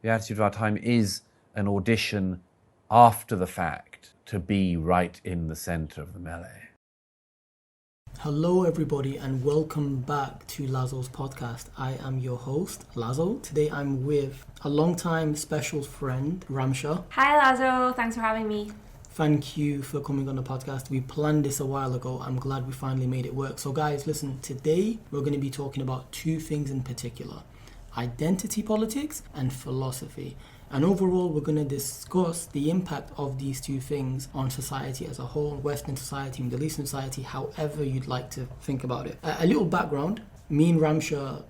the attitude of our time is an audition after the fact to be right in the center of the melee. Hello everybody and welcome back to Lazo's podcast. I am your host, Lazo. Today I'm with a long-time special friend, Ramsha. Hi Lazo, thanks for having me. Thank you for coming on the podcast. We planned this a while ago. I'm glad we finally made it work. So guys, listen, today we're going to be talking about two things in particular: identity politics and philosophy. And overall, we're going to discuss the impact of these two things on society as a whole, Western society, Middle Eastern society, however you'd like to think about it. A little background, me and Ramsha,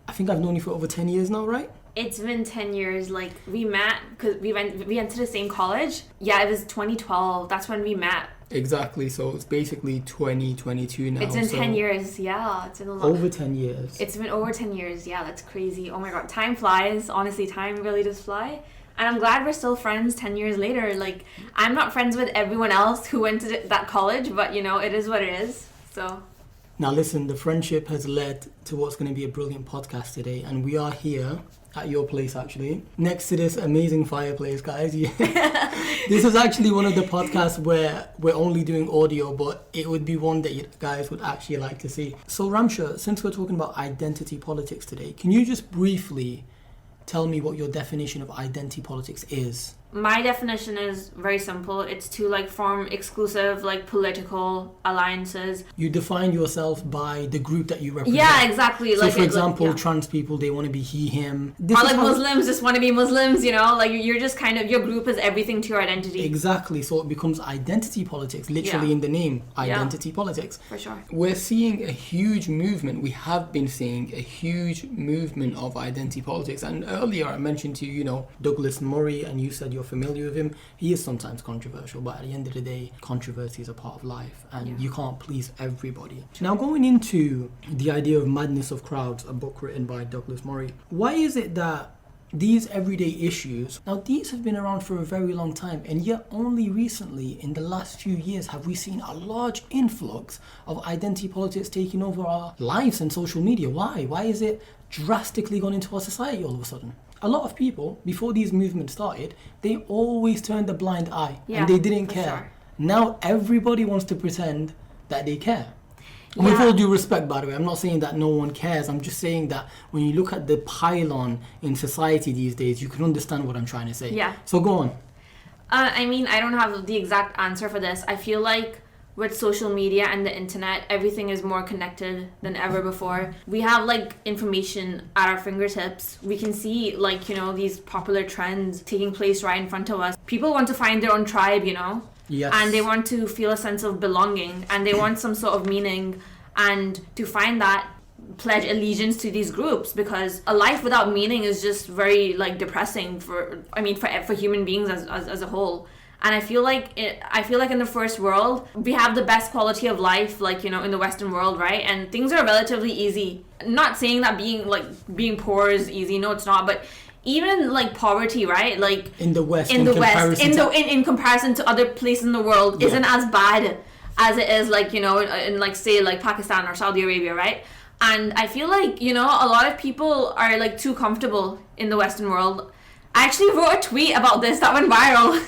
I think I've known you for over 10 years now, right? It's been 10 years. Like, we met because we went to the same college. Yeah, it was 2012. That's when we met. Exactly. So it's basically 2022 now. It's been 10 years. Yeah, it's been a lot. Over 10 years. It's been over 10 years. Yeah, that's crazy. Oh my God, time flies. Honestly, time really does fly. And I'm glad we're still friends 10 years later. Like, I'm not friends with everyone else who went to that college, but you know, it is what it is. So. Now listen, the friendship has led to what's going to be a brilliant podcast today, and we are here at your place actually, next to this amazing fireplace, guys. This is actually one of the podcasts where we're only doing audio, but it would be one that you guys would actually like to see. So Ramsha, since we're talking about identity politics today, can you just briefly tell me what your definition of identity politics is? My definition is very simple. It's to form exclusive political alliances. You define yourself by the group that you represent. Yeah, exactly. So for example, trans people, they want to be he, him. Or Muslims just want to be Muslims, you know? You're just your group is everything to your identity. Exactly. So it becomes identity politics, literally in the name, identity politics. For sure. We're seeing a huge movement. We have been seeing a huge movement of identity politics. And earlier I mentioned to you, Douglas Murray, and you said you're familiar with him. He is sometimes controversial, but at the end of the day, controversy is a part of life, and you can't please everybody. Now, going into the idea of Madness of Crowds, a book written by Douglas Murray, why is it that these everyday issues, now these have been around for a very long time, and yet only recently, in the last few years, have we seen a large influx of identity politics taking over our lives and social media? Why? Why is it drastically gone into our society all of a sudden? A lot of people, before these movements started, they always turned a blind eye and they didn't care. Sure. Now everybody wants to pretend that they care. Yeah. With all due respect, by the way, I'm not saying that no one cares. I'm just saying that when you look at the pylon in society these days, you can understand what I'm trying to say. Yeah. So go on. I don't have the exact answer for this. I feel like with social media and the internet, everything is more connected than ever before. We have information at our fingertips. We can see these popular trends taking place right in front of us. People want to find their own tribe, Yes. And they want to feel a sense of belonging, and they want some sort of meaning, and to find that, pledge allegiance to these groups, because a life without meaning is just very depressing for human beings as a whole. And I feel like in the first world, we have the best quality of life, in the Western world, right? And things are relatively easy. Not saying that being poor is easy. No, it's not. But even poverty, right? In the West, in comparison to other places in the world, isn't as bad as it is, in say Pakistan or Saudi Arabia, right? And I feel a lot of people are too comfortable in the Western world. I actually wrote a tweet about this that went viral.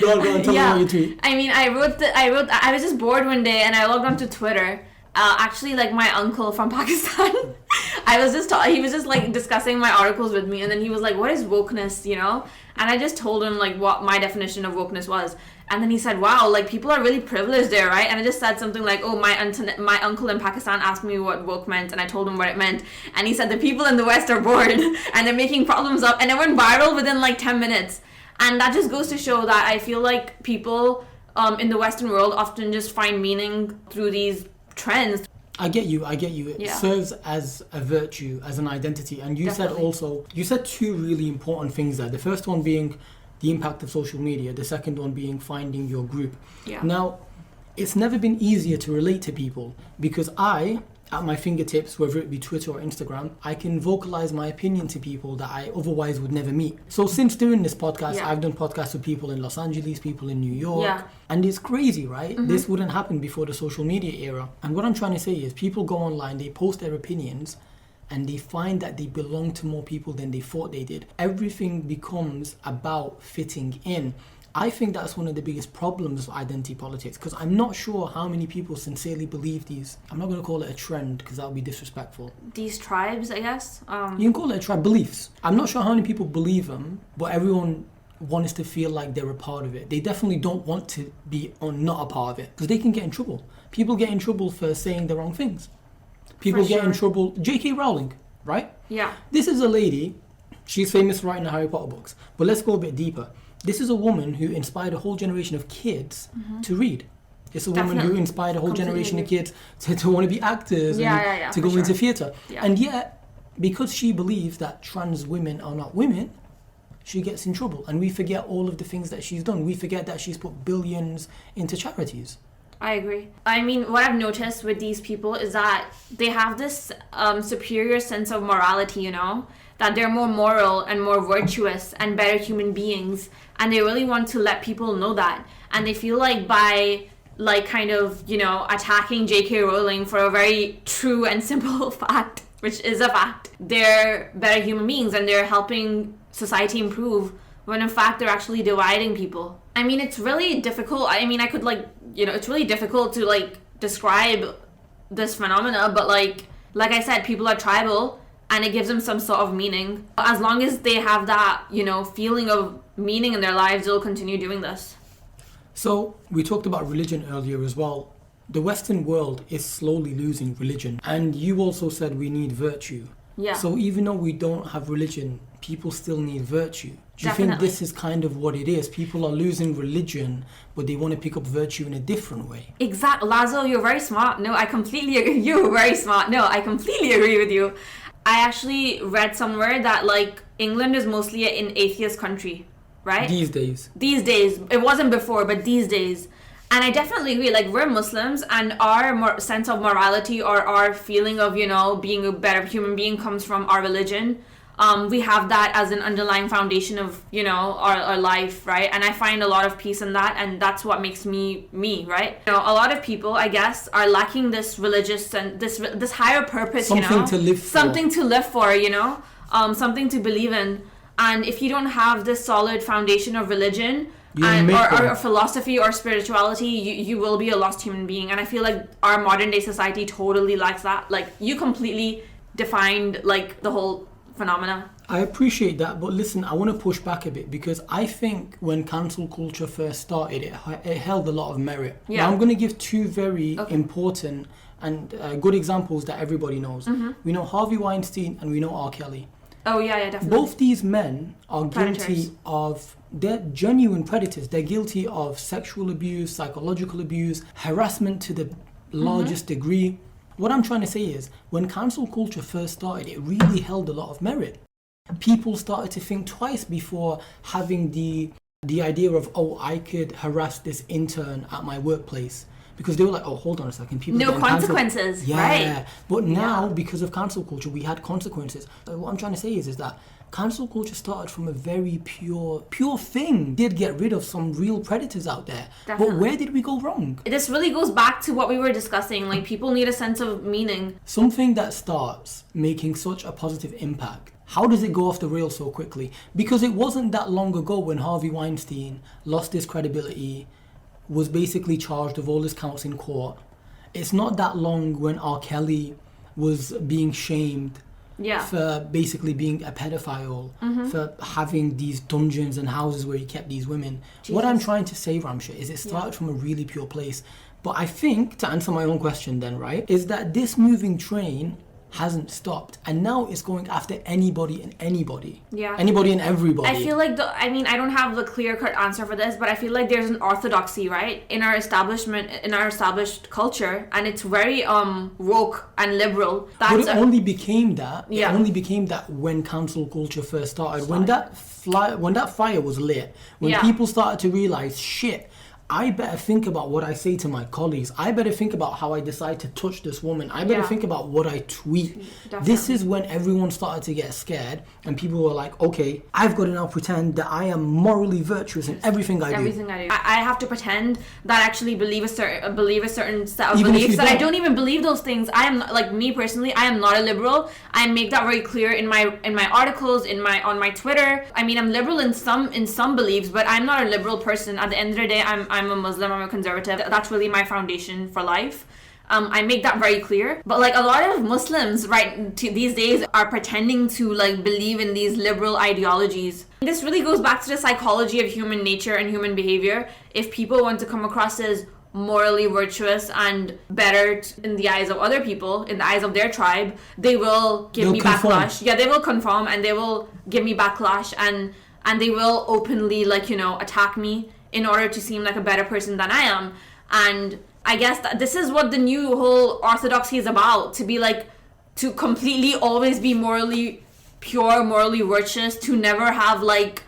Go on, tell me about your tweet. I was just bored one day and I logged onto Twitter. My uncle from Pakistan, he was just discussing my articles with me, and then he was like, what is wokeness, And I just told him what my definition of wokeness was. And then he said, wow, people are really privileged there, right? And I just said something like, oh, my uncle in Pakistan asked me what woke meant, and I told him what it meant. And he said, the people in the West are bored and they're making problems up. And it went viral within 10 minutes. And that just goes to show that I feel like people in the Western world often just find meaning through these trends. I get you. It serves as a virtue, as an identity. And you said two really important things there. The first one being the impact of social media. The second one being finding your group. Yeah. Now, it's never been easier to relate to people, because at my fingertips, whether it be Twitter or Instagram, I can vocalize my opinion to people that I otherwise would never meet. So since doing this podcast, I've done podcasts with people in Los Angeles, people in New York, and it's crazy, right? Mm-hmm. This wouldn't happen before the social media era. And what I'm trying to say is people go online, they post their opinions, and they find that they belong to more people than they thought they did. Everything becomes about fitting in. I think that's one of the biggest problems of identity politics, because I'm not sure how many people sincerely believe these. I'm not going to call it a trend because that would be disrespectful. These tribes, I guess. You can call it a tribe, beliefs. I'm not sure how many people believe them, but everyone wants to feel like they're a part of it. They definitely don't want to be or not a part of it, because they can get in trouble. People get in trouble for saying the wrong things. People get in trouble. J.K. Rowling, right? Yeah. This is a lady, she's famous for writing the Harry Potter books. But let's go a bit deeper. This is a woman who inspired a whole generation of kids to read. It's a woman who inspired a whole generation of kids to want to be actors and to go into theatre. Yeah. And yet, because she believes that trans women are not women, she gets in trouble. And we forget all of the things that she's done. We forget that she's put billions into charities. I agree. I mean, what I've noticed with these people is that they have this superior sense of morality, you know? That they're more moral and more virtuous and better human beings, and they really want to let people know that. And they feel like by kind of, you know, attacking J.K. Rowling for a very true and simple fact, which is a fact, they're better human beings and they're helping society improve, when in fact they're actually dividing people. I mean, it's really difficult. I mean, I could it's really difficult to describe this phenomena, but like I said, people are tribal, and it gives them some sort of meaning. As long as they have that, you know, feeling of meaning in their lives, they'll continue doing this. So, we talked about religion earlier as well. The Western world is slowly losing religion. And you also said we need virtue. Yeah. So even though we don't have religion, people still need virtue. Do you Definitely. think this is kind of what it is? People are losing religion, but they want to pick up virtue in a different way. Exactly. Lazo, you're very smart. No, I completely agree. You're very smart. No, I completely agree with you. I actually read somewhere that England is mostly an atheist country, right? These days. It wasn't before, but these days. And I definitely agree. We're Muslims, and our sense of morality or our feeling of, you know, being a better human being comes from our religion. We have that as an underlying foundation of, you know, our life, right? And I find a lot of peace in that, and that's what makes me, right? You know, a lot of people, I guess, are lacking this religious and this higher purpose, something you know? To live for. Something to live for, you know? Something to believe in. And if you don't have this solid foundation of religion, or philosophy or spirituality, you will be a lost human being. And I feel like our modern day society totally lacks that. You completely defined the whole phenomena. I appreciate that, but listen, I want to push back a bit, because I think when cancel culture first started, it held a lot of merit. Yeah. Now I'm going to give two very important and good examples that everybody knows. Mm-hmm. We know Harvey Weinstein and we know R. Kelly. Oh yeah, definitely. Both these men are guilty of, they're genuine predators. They're guilty of sexual abuse, psychological abuse, harassment to the largest degree. What I'm trying to say is, when cancel culture first started, it really held a lot of merit. People started to think twice before having the idea of, oh, I could harass this intern at my workplace. Because they were like, oh, hold on a second. People no consequences, right? But now, because of cancel culture, we had consequences. So what I'm trying to say is that cancel culture started from a very pure thing. Did get rid of some real predators out there. Definitely. But where did we go wrong? This really goes back to what we were discussing. People need a sense of meaning. Something that starts making such a positive impact, how does it go off the rails so quickly? Because it wasn't that long ago when Harvey Weinstein lost his credibility, was basically charged of all his counts in court. It's not that long when R. Kelly was being shamed for basically being a pedophile, for having these dungeons and houses where he kept these women. Jesus. What I'm trying to say, Ramsha, is it started from a really pure place. But I think, to answer my own question then, right, is that this moving train hasn't stopped, and now it's going after anybody and everybody. I feel like I don't have the clear-cut answer for this, but I feel like there's an orthodoxy, right, in our established culture, and it's very woke and liberal. But it only became that. It only became that when cancel culture first started. When that fire was lit, when people started to realize, shit, I better think about what I say to my colleagues. I better think about how I decide to touch this woman. I better think about what I tweet. Definitely. This is when everyone started to get scared and people were like, okay, I've got to now pretend that I am morally virtuous in everything I do. Everything I do. I have to pretend that I actually believe a certain set of Even if you beliefs that I don't. don't even believe those things. I am, like, me personally, I am not a liberal. I make that very clear in my articles, on my Twitter. I mean, I'm liberal in some beliefs, but I'm not a liberal person. At the end of the day, I'm a Muslim, I'm a conservative. That's really my foundation for life. I make that very clear. But like a lot of Muslims these days are pretending to like believe in these liberal ideologies. This really goes back to the psychology of human nature and human behavior. If people want to come across as morally virtuous and better in the eyes of other people, in the eyes of their tribe, they will give me backlash. Yeah, they will conform and they will give me backlash and they will openly, like, you know, attack me in order to seem like a better person than I am. And I guess that this is what the new whole orthodoxy is about, to be like, to completely always be morally pure, morally virtuous, to never have like,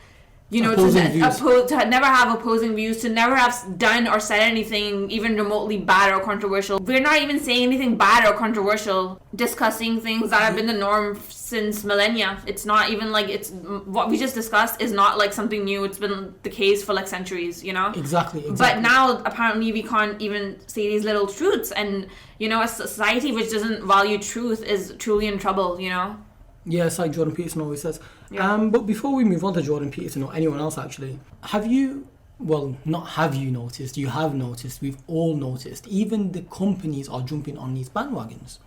you know, to never have opposing views, to never have done or said anything even remotely bad or controversial. We're not even saying anything bad or controversial, discussing things that have been the norm since millennia. It's not even like, it's what we just discussed is not like something new. It's been the case for like centuries, you know? Exactly. But now apparently we can't even say these little truths, and you know, a society which doesn't value truth is truly in trouble, you know? Yeah, it's like Jordan Peterson always says. Yeah. But before we move on to Jordan Peterson or anyone else actually, you noticed, you have noticed, we've all noticed, even the companies are jumping on these bandwagons.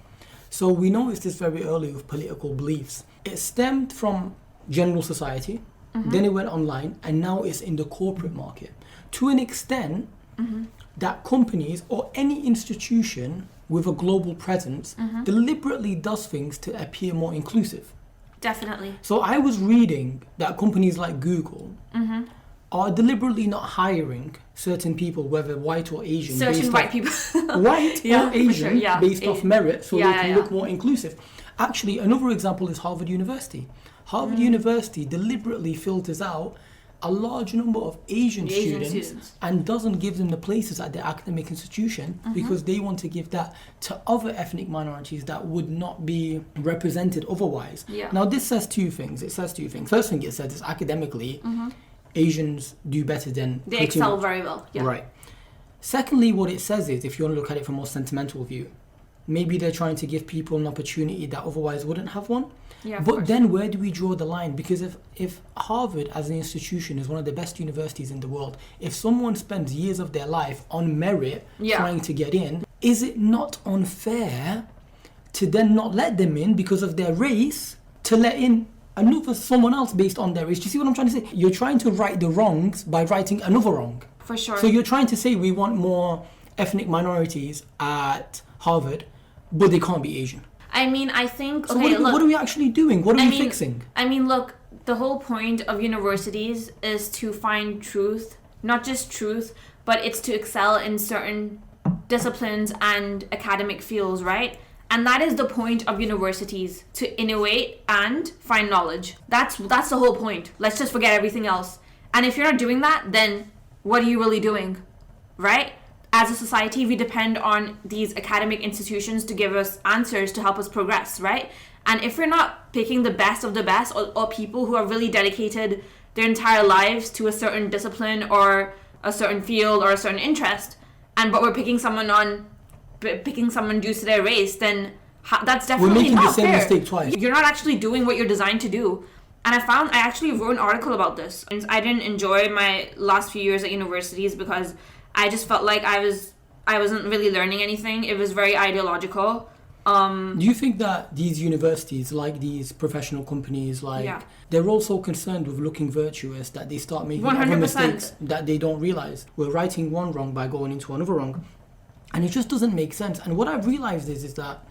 So we noticed this very early with political beliefs. It stemmed from general society, then it went online, and now it's in the corporate market. To an extent that companies or any institution with a global presence deliberately does things to appear more inclusive. Definitely. So I was reading that companies like Google are deliberately not hiring certain people, whether white or Asian. Certain white people. White or Asian, sure, based off merit, so they can look more inclusive. Actually, another example is Harvard University. Harvard University deliberately filters out a large number of Asian students and doesn't give them the places at their academic institution because they want to give that to other ethnic minorities that would not be represented otherwise. Yeah. Now this says two things. First thing it says is academically, Asians do better than... They excel very well. Yeah. Right. Secondly, what it says is, if you want to look at it from a more sentimental view, maybe they're trying to give people an opportunity that otherwise wouldn't have one. Yeah, but then where do we draw the line? Because if Harvard as an institution is one of the best universities in the world, if someone spends years of their life on merit trying to get in, is it not unfair to then not let them in because of their race, to let in someone else based on their race? Do you see what I'm trying to say? You're trying to right the wrongs by righting another wrong. For sure. So you're trying to say we want more ethnic minorities at Harvard, but they can't be Asian. I mean, I think... So what are we actually doing? What are we fixing? I mean, look, the whole point of universities is to find truth. Not just truth, but it's to excel in certain disciplines and academic fields, right? And that is the point of universities, to innovate and find knowledge. That's the whole point. Let's just forget everything else. And if you're not doing that, then what are you really doing, right? As a society, we depend on these academic institutions to give us answers to help us progress, right? And if we're not picking the best of the best, or people who are really dedicated their entire lives to a certain discipline or a certain field or a certain interest, but we're picking someone due to their race, then that's definitely not fair. We're making the same mistake twice. You're not actually doing what you're designed to do. And I actually wrote an article about this. I didn't enjoy my last few years at universities because I just felt like I wasn't really learning anything. It was very ideological. Do you think that these universities, like these professional companies, they're also concerned with looking virtuous, that they start making 100%. other mistakes that they don't realize? We're righting one wrong by going into another wrong. And it just doesn't make sense. And what I've realized is that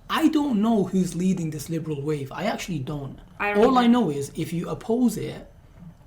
I don't know who's leading this liberal wave. I actually don't. I know is if you oppose it,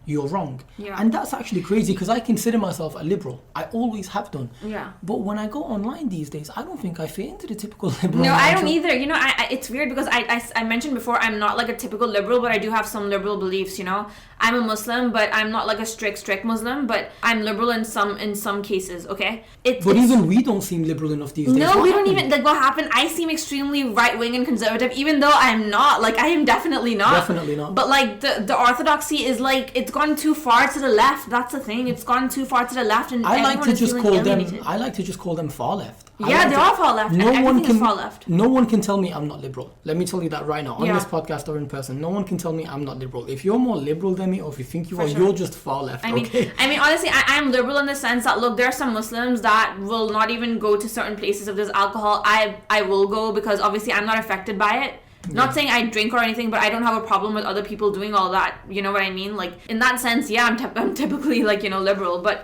you're wrong. Yeah. And that's actually crazy because I consider myself a liberal. I always have done. Yeah. But when I go online these days, I don't think I fit into the typical liberal. No, I don't either. You know, it's weird because I mentioned before, I'm not like a typical liberal, but I do have some liberal beliefs, you know. I'm a Muslim, but I'm not like a strict Muslim, but I'm liberal in some cases, okay? But even we don't seem liberal enough these days. No, we don't even, like, what happened? I seem extremely right-wing and conservative, even though I'm not. Like, I am definitely not. Definitely not. But, like, the orthodoxy is, like, it's gone too far to the left. That's the thing. It's gone too far to the left, and I like to just call them far left. Yeah, they are far left. Everything is far left. No one can tell me I'm not liberal. Let me tell you that right now. On this podcast or in person, no one can tell me I'm not liberal. If you're more liberal than me, or if you think you are, you're just far left. I mean, honestly, I'm liberal in the sense that, look, there are some Muslims that will not even go to certain places if there's alcohol. I will go because obviously I'm not affected by it. Not saying I drink or anything, but I don't have a problem with other people doing all that. You know what I mean? Like, in that sense, yeah, I'm typically, like, you know, liberal. But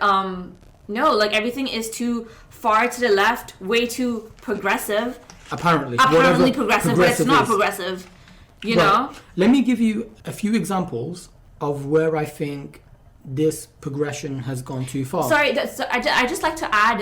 no, like, everything is too far to the left, way too progressive. Apparently progressive, but it's not progressive. You know? Let me give you a few examples of where I think this progression has gone too far. Sorry, I just like to add,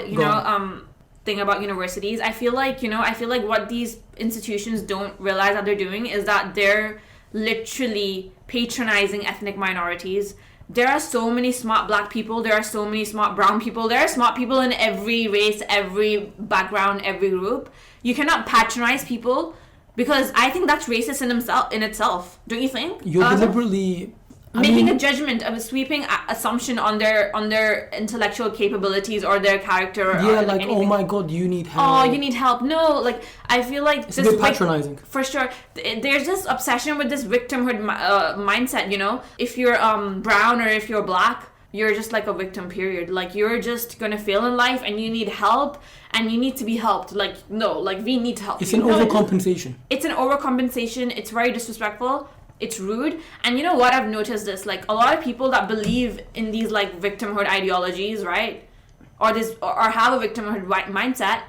thing about universities. I feel like what these institutions don't realize that they're doing is that they're literally patronizing ethnic minorities. There are so many smart black people, there are so many smart brown people, there are smart people in every race, every background, every group. You cannot patronize people because I think that's racist in itself. Don't you think? You're deliberately making a judgment of a sweeping assumption on their intellectual capabilities or their character. Yeah, like oh my god, you need help. Oh, you need help. No, like I feel like it's a bit patronizing. For sure, there's this obsession with this victimhood mindset. You know, if you're brown or if you're black, you're just like a victim. Period. Like you're just gonna fail in life, and you need help, and you need to be helped. Like no, like we need help. It's an overcompensation. It's an overcompensation. It's very disrespectful. It's rude. And you know what, I've noticed this, like a lot of people that believe in these like victimhood ideologies, right, or have a victimhood mindset,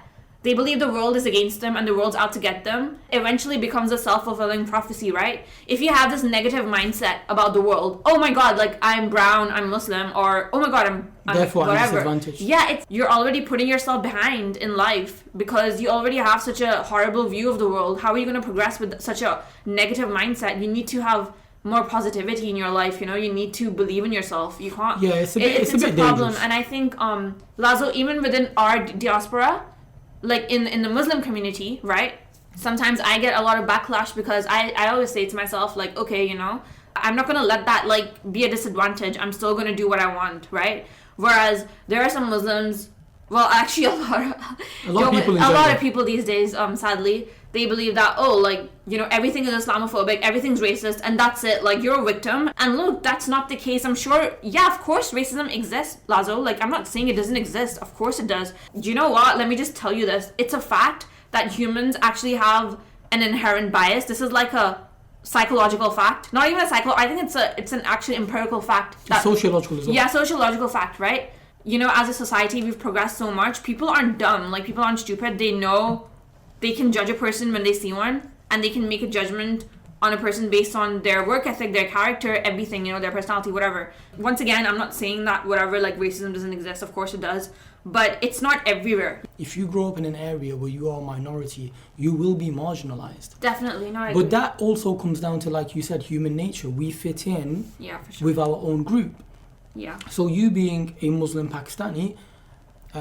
they believe the world is against them and the world's out to get them. Eventually becomes a self-fulfilling prophecy, right? If you have this negative mindset about the world, oh my god, like I'm brown, I'm Muslim, or oh my god, I'm therefore whatever. I'm disadvantaged. Yeah, you're already putting yourself behind in life because you already have such a horrible view of the world. How are you going to progress with such a negative mindset? You need to have more positivity in your life, you know. You need to believe in yourself. You can't. Yeah, it's a bit problem. dangerous. And I think Lazo, even within our diaspora, like in the Muslim community, right, sometimes I get a lot of backlash because I always say to myself, like, okay, you know, I'm not gonna let that like be a disadvantage. I'm still gonna do what I want, right? Whereas there are some Muslims, well, actually a lot of people these days, sadly, they believe that, oh, like, you know, everything is Islamophobic, everything's racist, and that's it, like, you're a victim. And look, that's not the case. I'm sure, yeah, of course racism exists, Lazo. Like, I'm not saying it doesn't exist. Of course it does. Do you know what? Let me just tell you this. It's a fact that humans actually have an inherent bias. This is like a psychological fact. Not even a I think it's an actually empirical fact. Sociological as well. Yeah, sociological fact, right? You know, as a society, we've progressed so much. People aren't dumb. Like, people aren't stupid. They know they can judge a person when they see one, and they can make a judgment on a person based on their work ethic, their character, everything, you know, their personality, whatever. Once again, I'm not saying that whatever, like, racism doesn't exist. Of course it does. But it's not everywhere. If you grow up in an area where you are a minority, you will be marginalized. Definitely, no, I agree. But that also comes down to, like you said, human nature. We fit in for sure. with our own group. Yeah. So you being a Muslim Pakistani,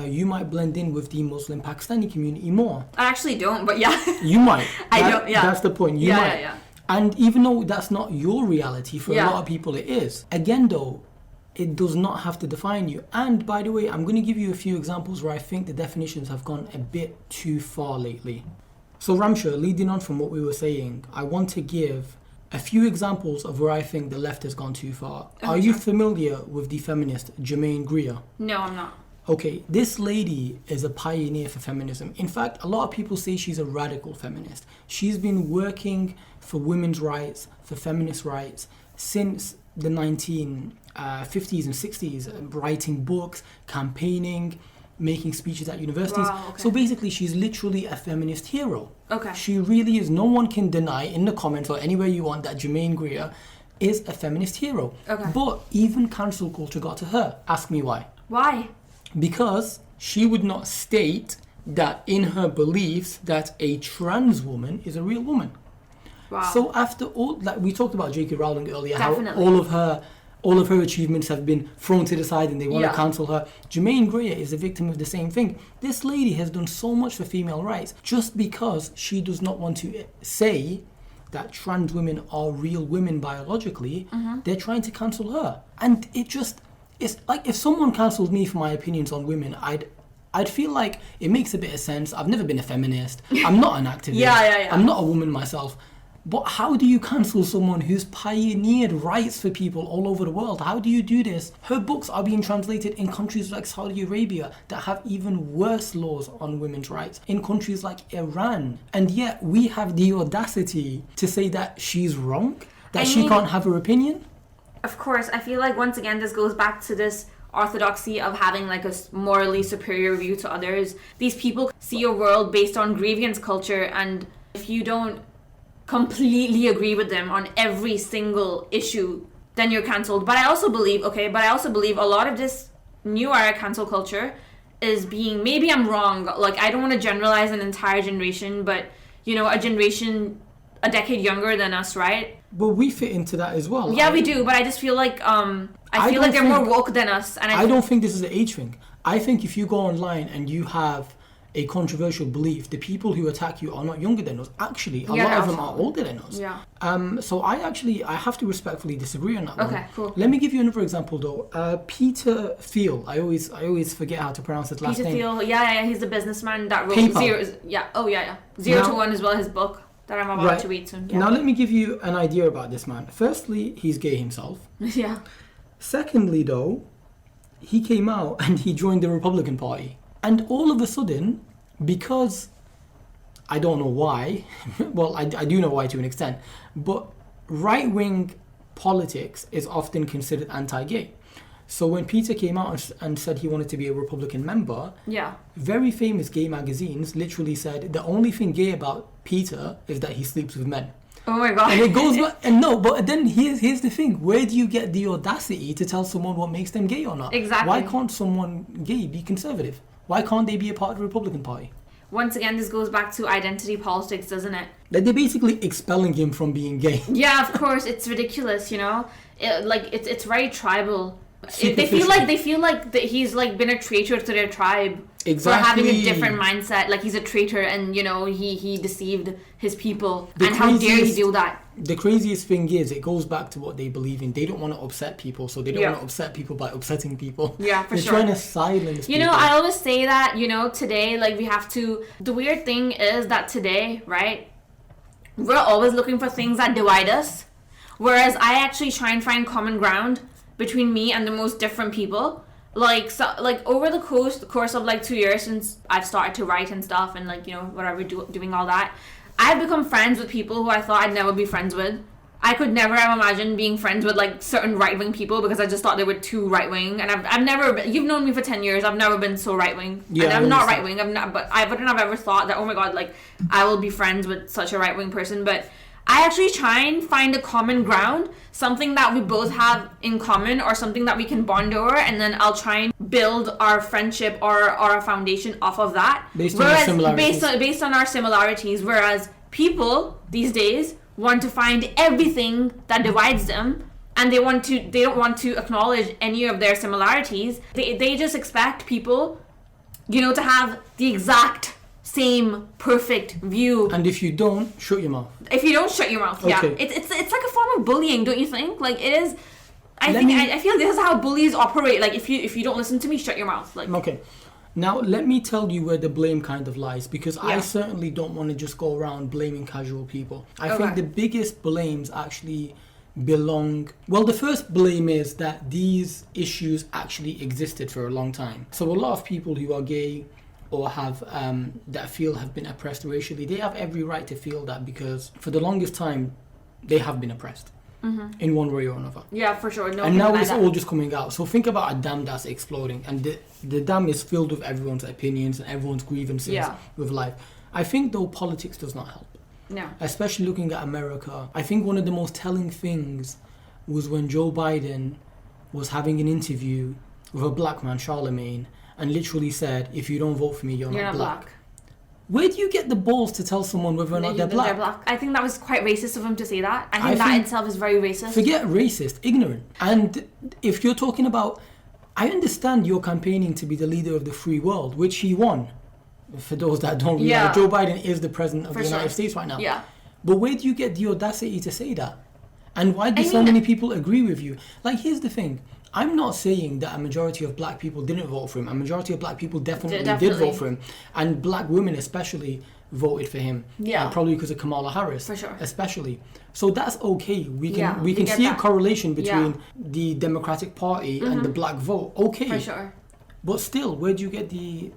you might blend in with the Muslim Pakistani community more. I actually don't, but yeah. You might. I don't, yeah. That's the point. You might. Yeah. And even though that's not your reality, for a lot of people it is. Again, though, it does not have to define you. And by the way, I'm going to give you a few examples where I think the definitions have gone a bit too far lately. So Ramsha, leading on from what we were saying, I want to give a few examples of where I think the left has gone too far. Okay. Are you familiar with the feminist Germaine Greer? No, I'm not. Okay, this lady is a pioneer for feminism. In fact, a lot of people say she's a radical feminist. She's been working for women's rights, for feminist rights, since the 1950s and 60s, writing books, campaigning, making speeches at universities. Wow, okay. So basically, she's literally a feminist hero. Okay. She really is. No one can deny in the comments or anywhere you want that Germaine Greer is a feminist hero. Okay. But even cancel culture got to her. Ask me why. Why? Because she would not state that in her beliefs that a trans woman is a real woman. Wow. So after all, like we talked about J.K. Rowling earlier, Definitely. how all of her achievements have been thrown to the side and they want to cancel her. Jermaine Greer is a victim of the same thing. This lady has done so much for female rights just because she does not want to say that trans women are real women biologically. They're trying to cancel her. And it's like if someone cancelled me for my opinions on women, I'd feel like it makes a bit of sense. I've never been a feminist. I'm not an activist. Yeah. I'm not a woman myself. But how do you cancel someone who's pioneered rights for people all over the world? How do you do this? Her books are being translated in countries like Saudi Arabia that have even worse laws on women's rights, in countries like Iran. And yet we have the audacity to say that she's wrong, that she can't have her opinion. Of course, I feel like once again this goes back to this orthodoxy of having like a morally superior view to others. These people see a world based on grievance culture, and if you don't completely agree with them on every single issue, then you're cancelled. But I also believe a lot of this new era cancel culture is being, maybe I'm wrong, like I don't want to generalize an entire generation, but you know, a generation a decade younger than us, right? But we fit into that as well. Yeah, we do, but I just feel like I feel like they're more woke than us, and I don't think this is an age thing. I think if you go online and you have a controversial belief, the people who attack you are not younger than us. Actually, a lot of them are older than us. Yeah. So I have to respectfully disagree on that one. Okay, cool. Let me give you another example though. Peter Thiel. I always forget how to pronounce his last name. Peter Thiel, yeah, he's the businessman that wrote PayPal. Zero to One as well, his book that I'm about to read soon. Yeah. Now let me give you an idea about this man. Firstly, he's gay himself. Yeah. Secondly though, he came out and he joined the Republican Party. And all of a sudden, because I don't know why, well, I do know why to an extent, but right-wing politics is often considered anti-gay. So when Peter came out and said he wanted to be a Republican member, very famous gay magazines literally said the only thing gay about Peter is that he sleeps with men. Oh my god. And it goes back, and no, but then here's the thing. Where do you get the audacity to tell someone what makes them gay or not? Exactly. Why can't someone gay be conservative? Why can't they be a part of the Republican Party? Once again, this goes back to identity politics, doesn't it? Like they're basically expelling him from being gay. Yeah, of course. It's ridiculous, you know? It's very tribal. They feel like that he's like been a traitor to their tribe. Exactly. For having a different mindset, like he's a traitor, and you know he deceived his people. And how dare he do that? The craziest thing is, it goes back to what they believe in. They don't want to upset people, so they don't want to upset people by upsetting people. Yeah, for They're sure. trying to silence people. You know, I always say that, you know, today, like we have to. The weird thing is that today, right? We're always looking for things that divide us, whereas I actually try and find common ground between me and the most different people. Like over the course of like 2 years since I've started to write and stuff, and like, you know, whatever, doing all that, I've become friends with people who I thought I'd never be friends with. I could never have imagined being friends with like certain right-wing people because I just thought they were too right-wing. And I've never been, you've known me for 10 years, I've never been so right-wing. Yeah, and I'm not right-wing, but I wouldn't have ever thought that, oh my god, like I will be friends with such a right-wing person. But I actually try and find a common ground, something that we both have in common or something that we can bond over, and then I'll try and build our friendship or our foundation off of that. Based on our similarities. Based on our similarities. Whereas people these days want to find everything that divides them, and they don't want to acknowledge any of their similarities. They just expect people, you know, to have the exact same perfect view. And if you don't, shut your mouth. If you don't, shut your mouth. Yeah, it's like a form of bullying, don't you think? Like it is. I feel this is how bullies operate. Like if you don't listen to me, shut your mouth. Like okay. Now let me tell you where the blame kind of lies, because I certainly don't want to just go around blaming casual people. I think the biggest blames actually belong. Well, the first blame is that these issues actually existed for a long time. So a lot of people who are gay or have have been oppressed racially, they have every right to feel that, because for the longest time they have been oppressed in one way or another. Yeah, for sure. No, and now it's all just coming out. So think about a dam that's exploding, and the dam is filled with everyone's opinions and everyone's grievances with life. I think though politics does not help. No. Especially looking at America, I think one of the most telling things was when Joe Biden was having an interview with a black man, Charlemagne, and literally said, if you don't vote for me, you're not black. Where do you get the balls to tell someone whether or not they're black? I think that was quite racist of him to say that. I think that itself is very racist. Forget racist, ignorant. And if you're talking about, I understand you're campaigning to be the leader of the free world, which he won. For those that don't realize, Joe Biden is the president of the United States right now. Yeah. But where do you get the audacity to say that? And why do so many people agree with you? Like, here's the thing. I'm not saying that a majority of black people didn't vote for him. A majority of black people definitely did vote for him. And black women especially voted for him. Yeah. Probably because of Kamala Harris. For sure. Especially. So that's okay. We can see a correlation between the Democratic Party and the black vote. Okay. For sure. But still, where do you get the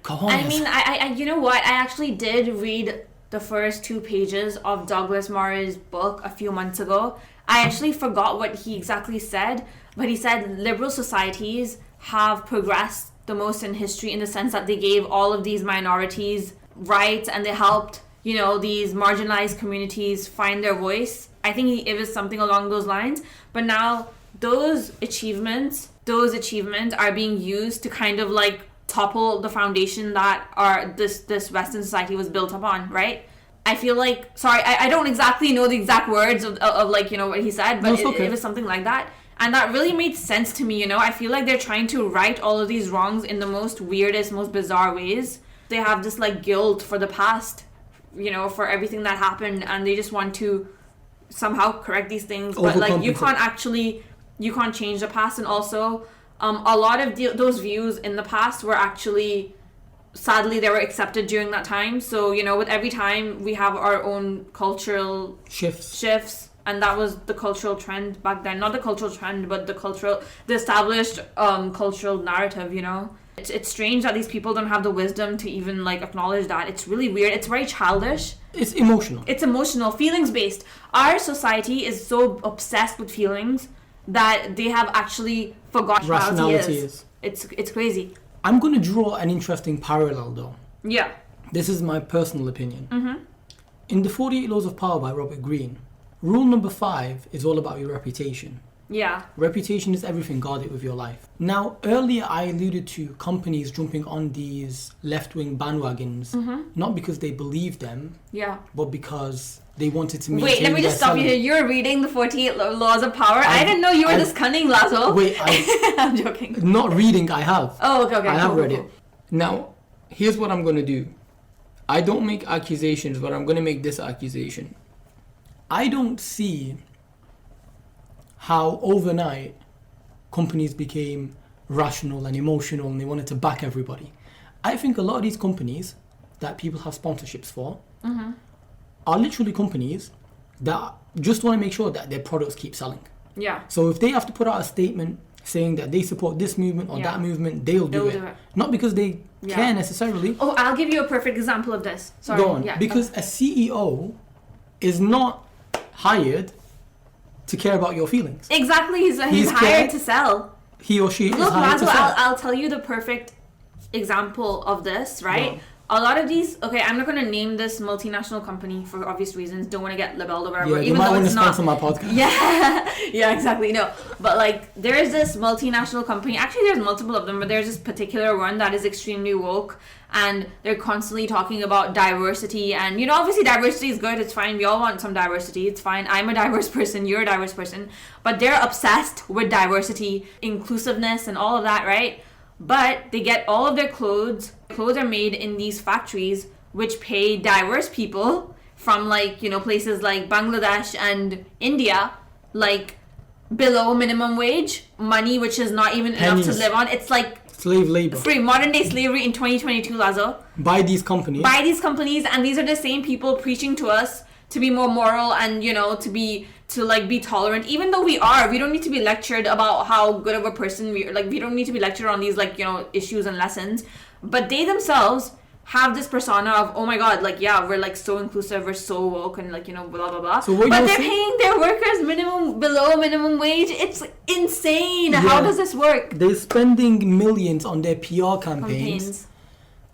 cojones? I mean, I you know what? I actually did read the first 2 pages of Douglas Murray's book a few months ago. I actually forgot what he exactly said, but he said liberal societies have progressed the most in history in the sense that they gave all of these minorities rights and they helped, you know, these marginalized communities find their voice. I think it was something along those lines. But now those achievements are being used to kind of like topple the foundation that this Western society was built upon, right? I feel like, sorry, I don't exactly know the exact words of like, you know, what he said, but it was something like that. And that really made sense to me, you know. I feel like they're trying to right all of these wrongs in the most weirdest, most bizarre ways. They have this like guilt for the past, you know, for everything that happened, and they just want to somehow correct these things. But like, you can't change the past. And also, a lot of those views in the past were actually, sadly, they were accepted during that time. So, you know, with every time we have our own cultural shifts, and that was the cultural trend back then. Not the cultural trend, but the established cultural narrative, you know. It's strange that these people don't have the wisdom to even like acknowledge that. It's really weird. It's very childish. It's emotional, feelings-based. Our society is so obsessed with feelings that they have actually forgotten what rationality is. It's crazy. I'm going to draw an interesting parallel, though. Yeah. This is my personal opinion. Mm-hmm. In the 48 Laws of Power by Robert Greene, rule number 5 is all about your reputation. Yeah. Reputation is everything. Guard it with your life. Now, earlier I alluded to companies jumping on these left-wing bandwagons, not because they believe them, but because they wanted to maintain. Wait, let me just stop you here. You're reading the 48 Laws of Power? I didn't know you were this cunning, Lazo. Wait, I'm joking. Not reading, I have. Oh, okay. I have read it. Now, here's what I'm going to do. I don't make accusations, but I'm going to make this accusation. I don't see how overnight companies became rational and emotional and they wanted to back everybody. I think a lot of these companies that people have sponsorships for are literally companies that just want to make sure that their products keep selling. Yeah. So if they have to put out a statement saying that they support this movement or that movement, they'll do it. Not because they care necessarily. Oh, I'll give you a perfect example of this. Sorry. Go on. Because a CEO is not hired to care about your feelings. Exactly. He's hired to sell. He or she is hired to sell. I'll tell you the perfect example of this, right? A lot of these, I'm not going to name this multinational company for obvious reasons. Don't want to get labelled or whatever. Yeah, you might want to sponsor my podcast. Yeah, exactly. No, but like there is this multinational company. Actually, there's multiple of them, but there's this particular one that is extremely woke, and they're constantly talking about diversity. And you know, obviously, diversity is good. It's fine. We all want some diversity. It's fine. I'm a diverse person. You're a diverse person. But they're obsessed with diversity, inclusiveness, and all of that, right? But they get all of their clothes are made in these factories which pay diverse people from like, you know, places like Bangladesh and India, like below minimum wage money, which is not even enough to live on. It's like slave labor. Free modern day slavery in 2022, Lazo. By these companies. And these are the same people preaching to us to be more moral and, you know, to be tolerant, even though we don't need to be lectured about how good of a person we don't need to be lectured on these, like, you know, issues and lessons. But they themselves have this persona of, oh my god, like, yeah, we're like so inclusive, we're so woke, and like, you know, blah blah blah. But they're paying their workers below minimum wage. It's insane. How does this work? They're spending millions on their PR campaigns.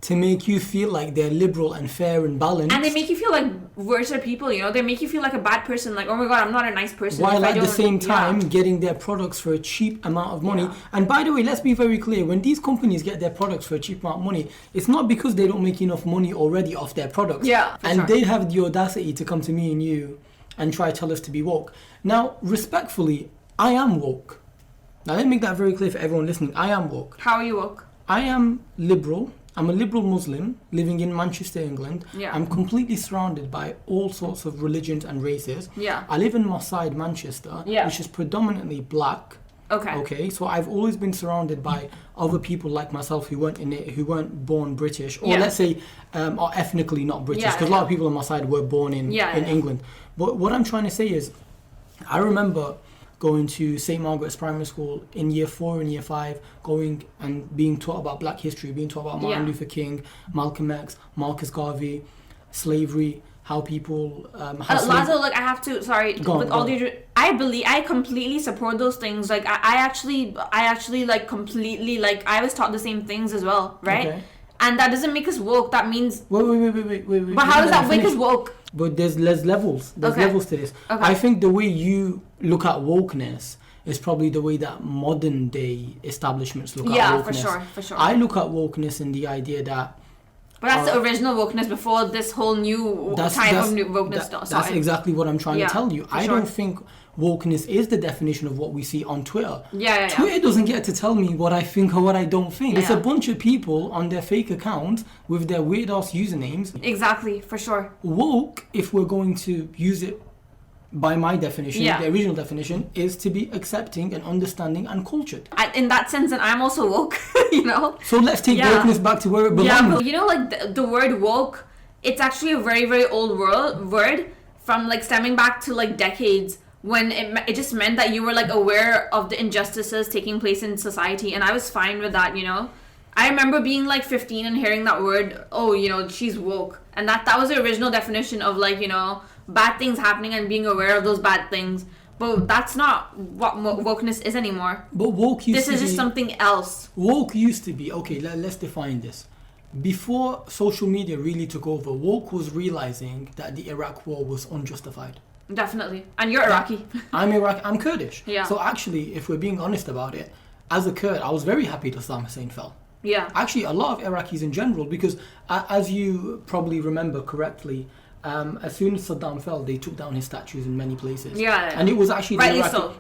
to make you feel like they're liberal and fair and balanced. And they make you feel like worse people, you know? They make you feel like a bad person, like, oh my god, I'm not a nice person. While at the same time getting their products for a cheap amount of money. Yeah. And by the way, let's be very clear, when these companies get their products for a cheap amount of money, it's not because they don't make enough money already off their products. Yeah, and they have the audacity to come to me and you and try to tell us to be woke. Now, respectfully, I am woke. Now, let me make that very clear for everyone listening. I am woke. How are you woke? I am liberal. I'm a liberal Muslim living in Manchester, England. Yeah. I'm completely surrounded by all sorts of religions and races. Yeah. I live in Moss Side, Manchester, which is predominantly black. Okay, so I've always been surrounded by other people like myself who weren't born British, or let's say, are ethnically not British, because a lot of people on my side were born in England. But what I'm trying to say is, I remember going to St. Margaret's Primary School in year 4 and year 5, going and being taught about black history, being taught about Martin Luther King, Malcolm X, Marcus Garvey, slavery, how people... Lazo, look, I have to, sorry, I completely support those things. Like, I actually, like, completely, like, I was taught the same things as well, right? Okay. And that doesn't make us woke, that means... Wait. But how does that make us woke? But there's levels. There's levels to this. Okay. I think the way you look at wokeness is probably the way that modern day establishments look at wokeness. Yeah, for sure. I look at wokeness in the idea that... But that's the original wokeness before this whole new type of new wokeness started. That's exactly what I'm trying to tell you. I don't think wokeness is the definition of what we see on Twitter. Twitter doesn't get to tell me what I think or what I don't think. It's a bunch of people on their fake accounts with their weird ass usernames. Exactly, for sure. Woke, if we're going to use it by my definition, the original definition, is to be accepting and understanding and cultured. In that sense, then I'm also woke, you know? So let's take wokeness back to where it belongs. Yeah, but you know, like the word woke, it's actually a very, very old word from like stemming back to like decades, when it just meant that you were like aware of the injustices taking place in society, and I was fine with that, you know? I remember being like 15 and hearing that word, oh, you know, she's woke. And that was the original definition of like, you know, bad things happening and being aware of those bad things. But that's not what wokeness is anymore. But woke used to be... This is just something else. Woke used to be... Okay, let's define this. Before social media really took over, woke was realizing that the Iraq war was unjustified. Definitely. And you're Iraqi. I'm Iraqi. I'm Kurdish. Yeah. So actually, if we're being honest about it, as a Kurd, I was very happy that Saddam Hussein fell. Yeah. Actually, a lot of Iraqis in general, because as you probably remember correctly, as soon as Saddam fell, they took down his statues in many places. Yeah. And it was actually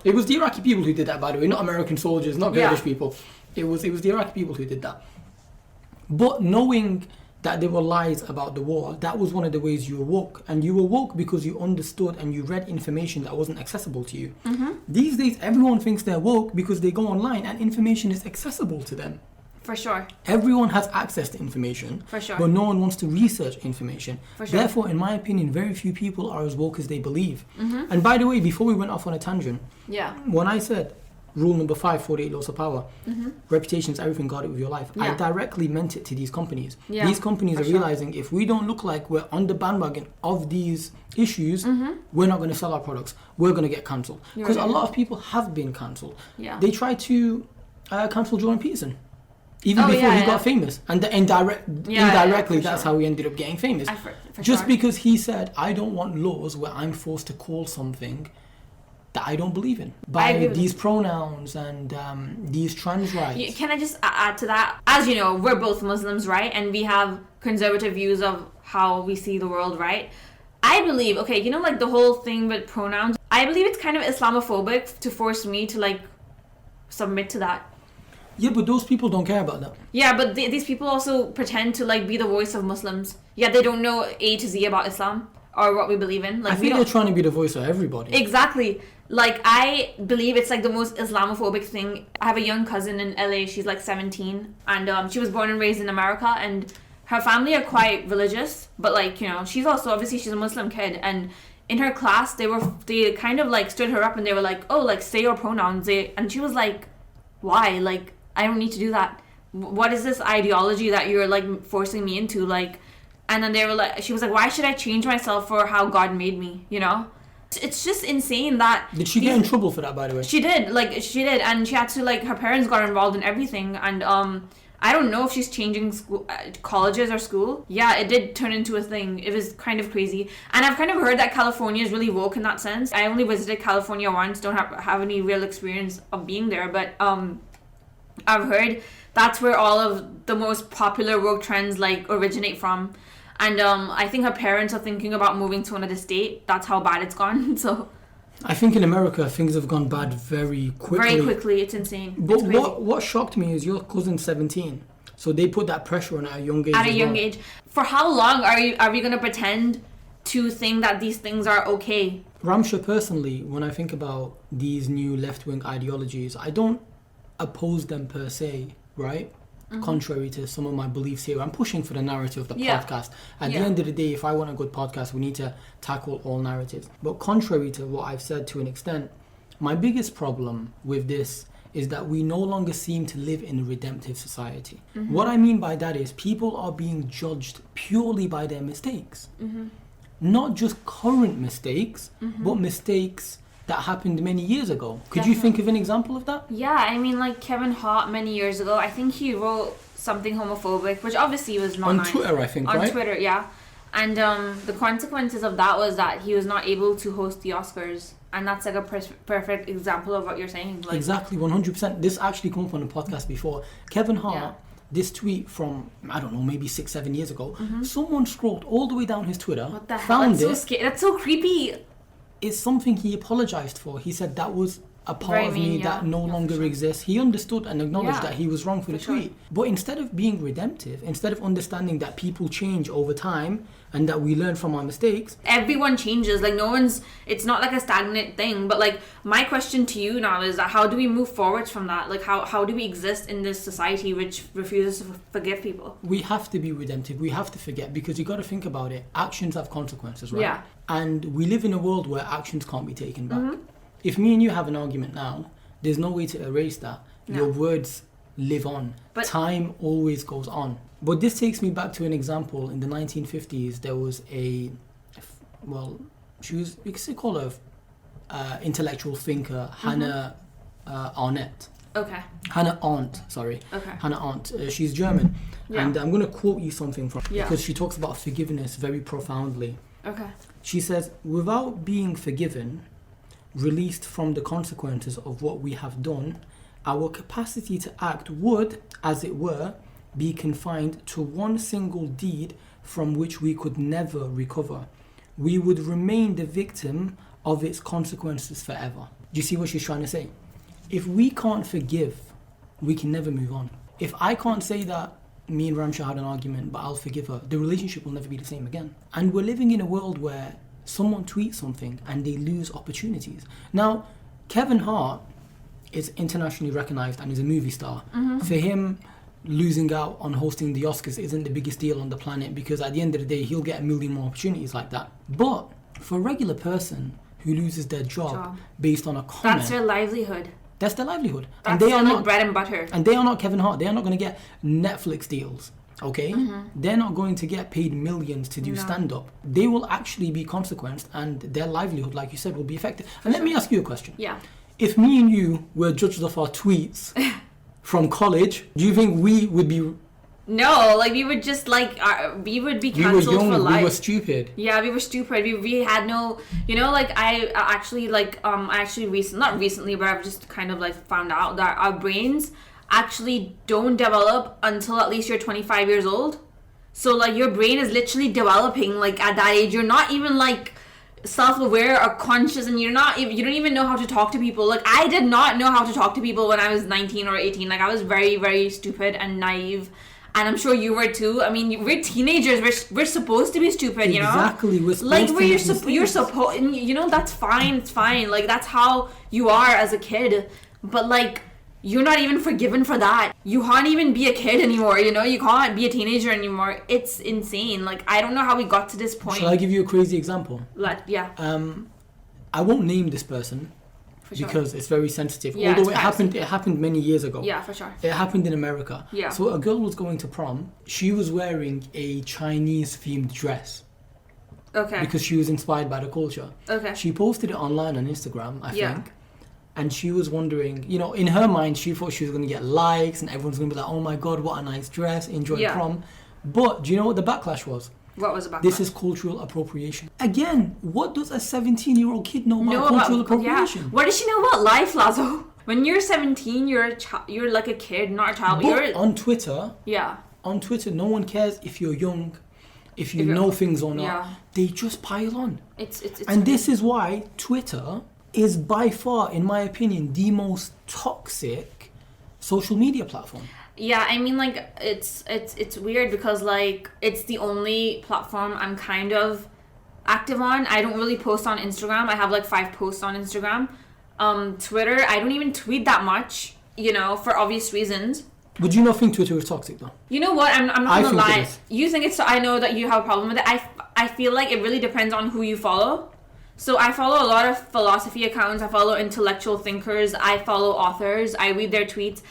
it was the Iraqi people who did that, by the way, not American soldiers, not Kurdish people. It was the Iraqi people who did that. But knowing that there were lies about the war, that was one of the ways you were woke. And you were woke because you understood and you read information that wasn't accessible to you. Mm-hmm. These days, everyone thinks they're woke because they go online and information is accessible to them. For sure. Everyone has access to information. For sure. But no one wants to research information. For sure. Therefore, in my opinion, very few people are as woke as they believe. Mm-hmm. And by the way, before we went off on a tangent, when I said rule number 5, 48 laws of power, reputation is everything, guard it with your life, I directly meant it to these companies. These companies are realizing if we don't look like we're on the bandwagon of these issues, we're not going to sell our products. We're going to get cancelled. Because a lot of people have been cancelled. They tried to cancel Jordan Peterson. Even before he got famous. And indirectly, that's how he ended up getting famous. Just because he said, I don't want laws where I'm forced to call something that I don't believe in. By these pronouns and these trans rights. Can I just add to that? As you know, we're both Muslims, right? And we have conservative views of how we see the world, right? I believe, okay, you know, like the whole thing with pronouns, I believe it's kind of Islamophobic to force me to like submit to that. Yeah, but those people don't care about that. Yeah, but these people also pretend to like be the voice of Muslims. Yeah, they don't know A to Z about Islam or what we believe in. Like, I think they're trying to be the voice of everybody. Exactly. Like, I believe it's like the most Islamophobic thing. I have a young cousin in LA. She's like 17, and she was born and raised in America, and her family are quite religious. But like, you know, she's also obviously she's a Muslim kid, and in her class they kind of like stood her up and they were like, oh, like say your pronouns. And she was like, why? Like, I don't need to do that. What is this ideology that you're like forcing me into? Like, and then they were like, she was like, why should I change myself for how God made me? You know, it's just insane that. Did she get in trouble for that, by the way? She did, and she had to like, her parents got involved in everything, and I don't know if she's changing school, colleges or school. Yeah, it did turn into a thing. It was kind of crazy. And I've kind of heard that California is really woke in that sense. I only visited California once, don't have any real experience of being there, but I've heard that's where all of the most popular woke trends like originate from. And I think her parents are thinking about moving to another state. That's how bad it's gone. So I think in America things have gone bad very quickly. Very quickly, it's insane. But it's crazy. what shocked me is your cousin's 17. So they put that pressure on at a young age. At a young age. For how long are we gonna pretend to think that these things are okay? Ramsha, personally, when I think about these new left-wing ideologies, I don't oppose them per se, right? Contrary to some of my beliefs here, I'm pushing for the narrative of the podcast. At the end of the day, if I want a good podcast, we need to tackle all narratives. But contrary to what I've said to an extent, my biggest problem with this is that we no longer seem to live in a redemptive society. What I mean by that is people are being judged purely by their mistakes. Not just current mistakes, but mistakes that happened many years ago. Could you think of an example of that? Yeah, I mean, like Kevin Hart many years ago, I think he wrote something homophobic, which obviously was not on nice. Twitter, I think, right? On Twitter, yeah. And the consequences of that was that he was not able to host the Oscars. And that's like a perfect example of what you're saying. Like, exactly, 100%. This actually came up on the podcast before. Kevin Hart, this tweet from, I don't know, maybe 6-7 years ago, someone scrolled all the way down his Twitter, what the hell? found That's so scary. That's so creepy. It's something he apologized for. He said that was a part Very of mean, me that no longer exists. He understood and acknowledged that he was wrong for the tweet. But instead of being redemptive, instead of understanding that people change over time and that we learn from our mistakes, everyone changes. Like, no one's, it's not like a stagnant thing. But like, my question to you now is that how do we move forwards from that? Like, how do we exist in this society which refuses to forgive people? We have to be redemptive. We have to forget, because you got to think about it. Actions have consequences, right? Yeah. And we live in a world where actions can't be taken back. If me and you have an argument now, there's no way to erase that. No. Your words live on. But time always goes on. But this takes me back to an example. In the 1950s, there was she was, you could call her intellectual thinker, Hannah Arendt. Okay. Hannah Arendt, sorry. Okay. Hannah Arendt. She's German. Yeah. And I'm going to quote you something from because she talks about forgiveness very profoundly. Okay. She says, without being forgiven, released from the consequences of what we have done, our capacity to act would, as it were, be confined to one single deed from which we could never recover. We would remain the victim of its consequences forever. Do you see what she's trying to say? If we can't forgive, we can never move on. If I can't say that me and Ramsha had an argument, but I'll forgive her, the relationship will never be the same again. And we're living in a world where someone tweets something and they lose opportunities. Now, Kevin Hart is internationally recognized and is a movie star. For him, losing out on hosting the Oscars isn't the biggest deal on the planet, because at the end of the day, he'll get a million more opportunities like that. But for a regular person who loses their job based on a comment, that's their livelihood. That's their livelihood. That's and they their are not bread and butter. And they are not Kevin Hart. They are not going to get Netflix deals. Okay? They're not going to get paid millions to do stand-up. They will actually be consequenced, and their livelihood, like you said, will be affected. And let me ask you a question. Yeah. If me and you were judged off our tweets from college, do you think we would be... No, like we would just like, we would be cancelled for life. We were stupid. Yeah, we were stupid. We had no, you know, like I actually not recently, but I've just kind of like found out that our brains actually don't develop until at least you're 25 years old. So like your brain is literally developing like at that age. You're not even like self-aware or conscious, and you don't even know how to talk to people. Like I did not know how to talk to people when I was 19 or 18. Like I was very, very stupid and naive. And I'm sure you were too. I mean, we're teenagers. We're supposed to be stupid, you know? Exactly. We're supposed like, to be you're supposed, you know, that's fine. It's fine. Like, that's how you are as a kid. But, like, you're not even forgiven for that. You can't even be a kid anymore, you know? You can't be a teenager anymore. It's insane. Like, I don't know how we got to this point. Shall I give you a crazy example? Yeah. I won't name this person. Because it's very sensitive. Yeah, although it happened many years ago. Yeah, for sure. It happened in America. Yeah. So a girl was going to prom. She was wearing a Chinese themed dress. Okay. Because she was inspired by the culture. Okay. She posted it online on Instagram, I think. and she was wondering, you know, in her mind, she thought she was going to get likes and everyone's going to be like, oh my God, what a nice dress, enjoy prom. But do you know what the backlash was? What was the backlash? This is cultural appropriation. Again, what does a 17-year-old kid know about cultural appropriation? Yeah. What does she know about life, Lazo? When you're 17, you're like a kid, not a child. But on Twitter, yeah. On Twitter, no one cares if you're young, if you know things or not. Yeah. They just pile on. It's and this is why Twitter is by far, in my opinion, the most toxic social media platform. Yeah, I mean, like, it's weird because, like, it's the only platform I'm kind of active on. I don't really post on Instagram. I have, like, 5 posts on Instagram. Twitter, I don't even tweet that much, you know, for obvious reasons. Would you not think Twitter is toxic, though? You know what? I'm not gonna lie. You think it's so? I know that you have a problem with it. I feel like it really depends on who you follow. So I follow a lot of philosophy accounts. I follow intellectual thinkers. I follow authors. I read their tweets.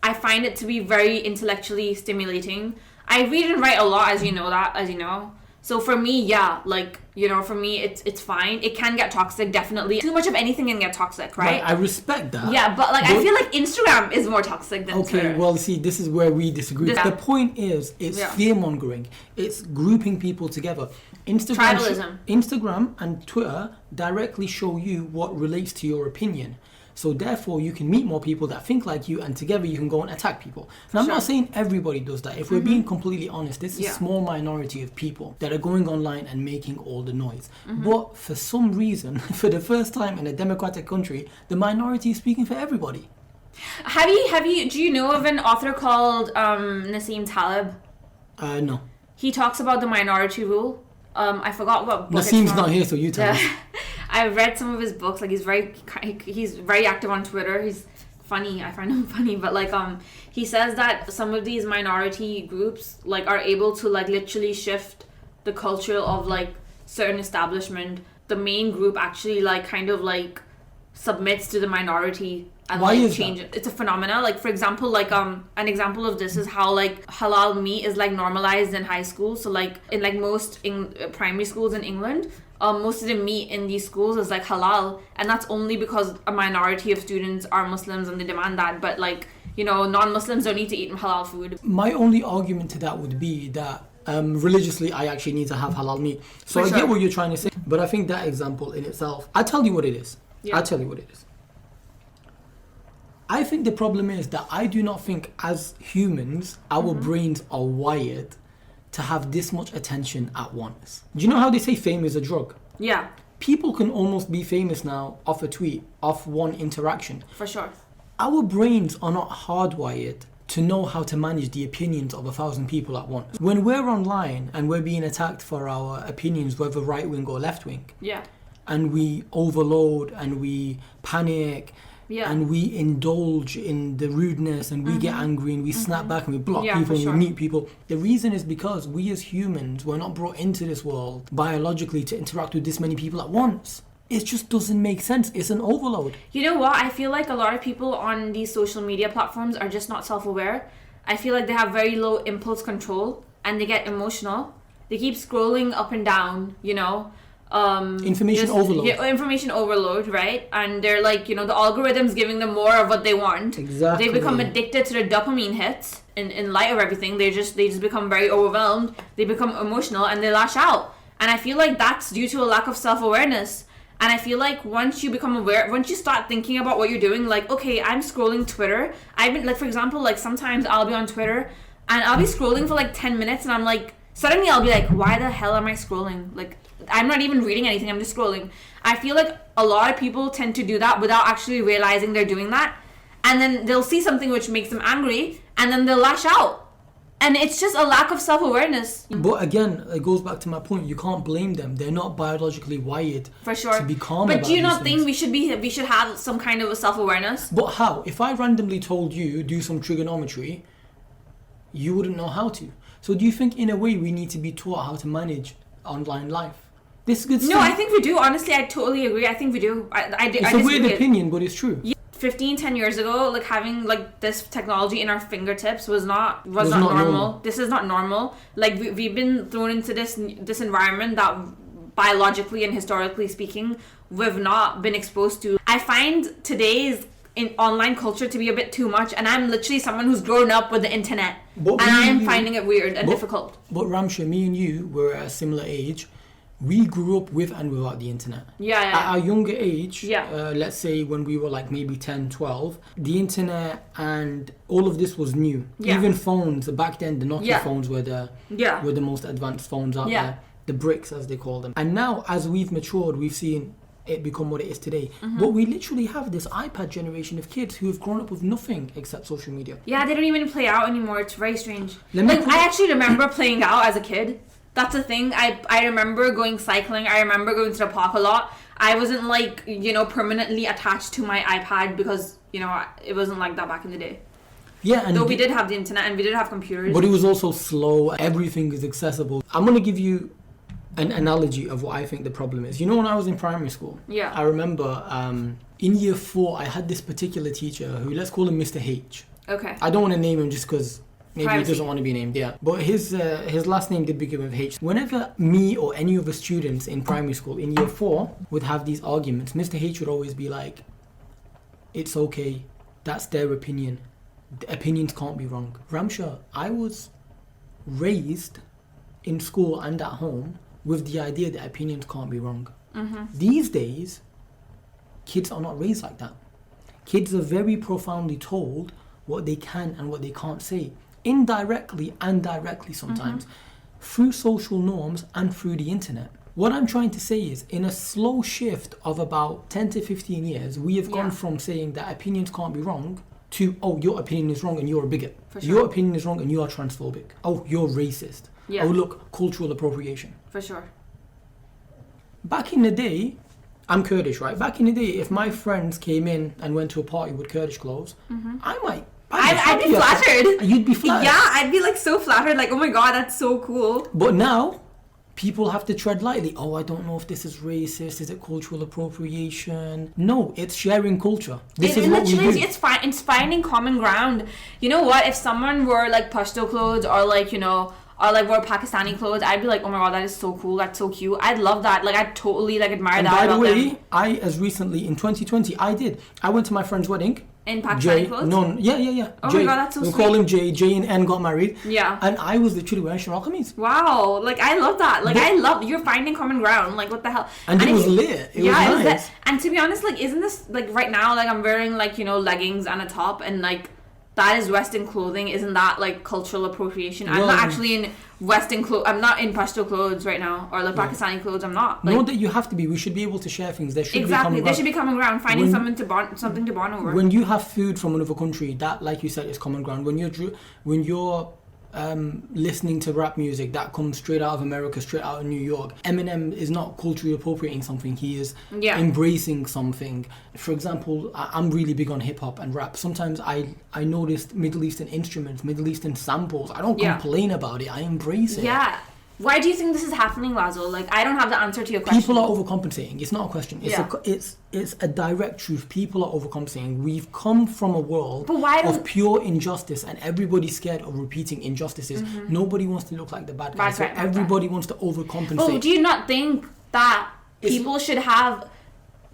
I find it to be very intellectually stimulating. I read and write a lot, as you know. So for me, yeah, like, you know, for me, it's fine. It can get toxic, definitely. Too much of anything can get toxic, right? I respect that. Yeah, but like, I feel like Instagram is more toxic than Twitter. Okay, well, see, this is where we disagree. Yeah. The point is, it's fear-mongering. It's grouping people together. Tribalism. Instagram and Twitter directly show you what relates to your opinion. So therefore, you can meet more people that think like you, and together you can go and attack people. Now, I'm not saying everybody does that. If we're being completely honest, this is a small minority of people that are going online and making all the noise. But for some reason, for the first time in a democratic country, the minority is speaking for everybody. Do you know of an author called Nassim Taleb? No. He talks about the minority rule. I forgot what book Nassim's not here, so you tell us. I read some of his books. Like, he's very active on Twitter. He's funny. I find him funny. But like, he says that some of these minority groups like are able to like literally shift the culture of like certain establishment. The main group actually like kind of like submits to the minority and Why like is change that? it. It's a phenomena. Like, for example, like an example of this is how like halal meat is like normalized in high school. So like in like most primary schools in England, most of the meat in these schools is like halal, and that's only because a minority of students are Muslims and they demand that. But like, you know, non-Muslims don't need to eat halal food. My only argument to that would be that religiously I actually need to have halal meat. So I get what you're trying to say, but I think that example in itself, I'll tell you what it is. Yeah. I'll tell you what it is. I think the problem is that I do not think as humans, our brains are wired to have this much attention at once. Do you know how they say fame is a drug? Yeah, People can almost be famous now off a tweet, off one interaction. for sure. Our brains are not hardwired to know how to manage the opinions of 1,000 people at once. When we're online and we're being attacked for our opinions, whether right wing or left wing, Yeah. and we overload and we panic, Yeah. and we indulge in the rudeness and we get angry and we snap back and we block people and we mute people. The reason is because we as humans were not brought into this world biologically to interact with this many people at once. It just doesn't make sense. It's an overload. You know what? I feel like a lot of people on these social media platforms are just not self-aware. I feel like they have very low impulse control and they get emotional. They keep scrolling up and down, you know. Information overload. Yeah, information overload, right? And they're like, you know, the algorithm's giving them more of what they want. Exactly. They become addicted to the dopamine hits in light of everything. They just become very overwhelmed. They become emotional and they lash out. And I feel like that's due to a lack of self-awareness. And I feel like once you become aware, once you start thinking about what you're doing, like, okay, I'm scrolling Twitter. I've been, like, for example, like, sometimes I'll be on Twitter and I'll be scrolling for like 10 minutes and I'm like, suddenly I'll be like, why the hell am I scrolling? Like, I'm not even reading anything, I'm just scrolling. I feel like a lot of people tend to do that without actually realizing they're doing that. And then they'll see something which makes them angry and then they'll lash out. And it's just a lack of self-awareness. But again, it goes back to my point. You can't blame them. They're not biologically wired For sure. to be calm But about do you these not think we should have some kind of a self-awareness? But how? If I randomly told you do some trigonometry, you wouldn't know how to. So do you think in a way we need to be taught how to manage online life? This good stuff. No, I think we do. Honestly, I totally agree. I think we do. It's a weird opinion, but it's true. 10 years ago, like having like this technology in our fingertips was not normal. This is not normal. Like we've been thrown into this environment that biologically and historically speaking, we've not been exposed to. I find today's in online culture to be a bit too much, and I'm literally someone who's grown up with the internet, and I'm finding it weird and difficult. But Ramsha, me and you were at a similar age. We grew up with and without the internet. Yeah. At our younger age, Yeah. let's say when we were like maybe 10, 12, the internet and all of this was new. Yeah. Even phones, back then the Nokia phones were the most advanced phones out there. The bricks, as they call them. And now, as we've matured, we've seen it become what it is today. But we literally have this iPad generation of kids who have grown up with nothing except social media. Yeah, they don't even play out anymore. It's very strange. I actually remember playing out as a kid. That's the thing. I remember going cycling. I remember going to the park a lot. I wasn't like, permanently attached to my iPad because, it wasn't like that back in the day. Yeah, and though we did have the internet and we did have computers. But it was also slow. Everything is accessible. I'm going to give you an analogy of what I think the problem is. When I was in primary school, I remember in year 4, I had this particular teacher who, let's call him Mr. H. Okay. I don't want to name him just because maybe Privacy. he doesn't want to be named, But his last name did begin with H. Whenever me or any of the students in primary school in year 4 would have these arguments, Mr. H would always be like, it's okay, that's their opinion. The opinions can't be wrong. Ramsha, I was raised in school and at home with the idea that opinions can't be wrong. These days, kids are not raised like that. Kids are very profoundly told what they can and what they can't say, indirectly and directly sometimes, through social norms and through the internet. What I'm trying to say is, in a slow shift of about 10 to 15 years, we have gone from saying that opinions can't be wrong to, oh, your opinion is wrong and you're a bigot. For sure. Your opinion is wrong and you are transphobic. Oh, you're racist. Yeah. Oh, look, cultural appropriation. For sure. Back in the day, I'm Kurdish, right? Back in the day, if my friends came in and went to a party with Kurdish clothes, I'd be flattered. You'd be flattered. Yeah, I'd be like so flattered, like, oh my god, that's so cool. But now, people have to tread lightly. Oh, I don't know if this is racist. Is it cultural appropriation? No, it's sharing culture. This is what we do. It's finding common ground. You know what? If someone wore like Pashto clothes or like, or like wore Pakistani clothes, I'd be like, oh my god, that is so cool. That's so cute. I'd love that. Like, I'd totally like admire and that about them. by the way, I, as recently in 2020, I went to my friend's wedding. In Pakistani clothes? No, yeah. Oh Jay. my god, that's so we'll sweet. call him Jay. Jay and N got married. Yeah. And I was literally wearing Sharal Kameez. Wow. Like, I love that. Like, you're finding common ground. Like, what the hell? And it was lit. It was nice. And to be honest, like, isn't this, like, right now, like, I'm wearing, like, leggings and a top and, like, that is Western clothing. Isn't that, like, cultural appropriation? I'm not actually in Western clothes. I'm not in Pashto clothes right now. Or, like, Pakistani clothes. I'm not. Like, not that you have to be. We should be able to share things. There should be common ground. There should be common ground. Finding something to bond over. When you have food from another country, that, like you said, is common ground. When you're listening to rap music that comes straight out of America, straight out of New York, Eminem is not culturally appropriating something. He is embracing something. For example, I'm really big on hip hop and rap. Sometimes I noticed Middle Eastern instruments, Middle Eastern samples. I don't complain about it. I embrace it. Yeah. Why do you think this is happening, Lazo? Like, I don't have the answer to your question. People are overcompensating. It's not a question. It's a direct truth. People are overcompensating. We've come from a world of pure injustice, and everybody's scared of repeating injustices. Nobody wants to look like the bad guy, so everybody wants to overcompensate. Oh, do you not think that people should have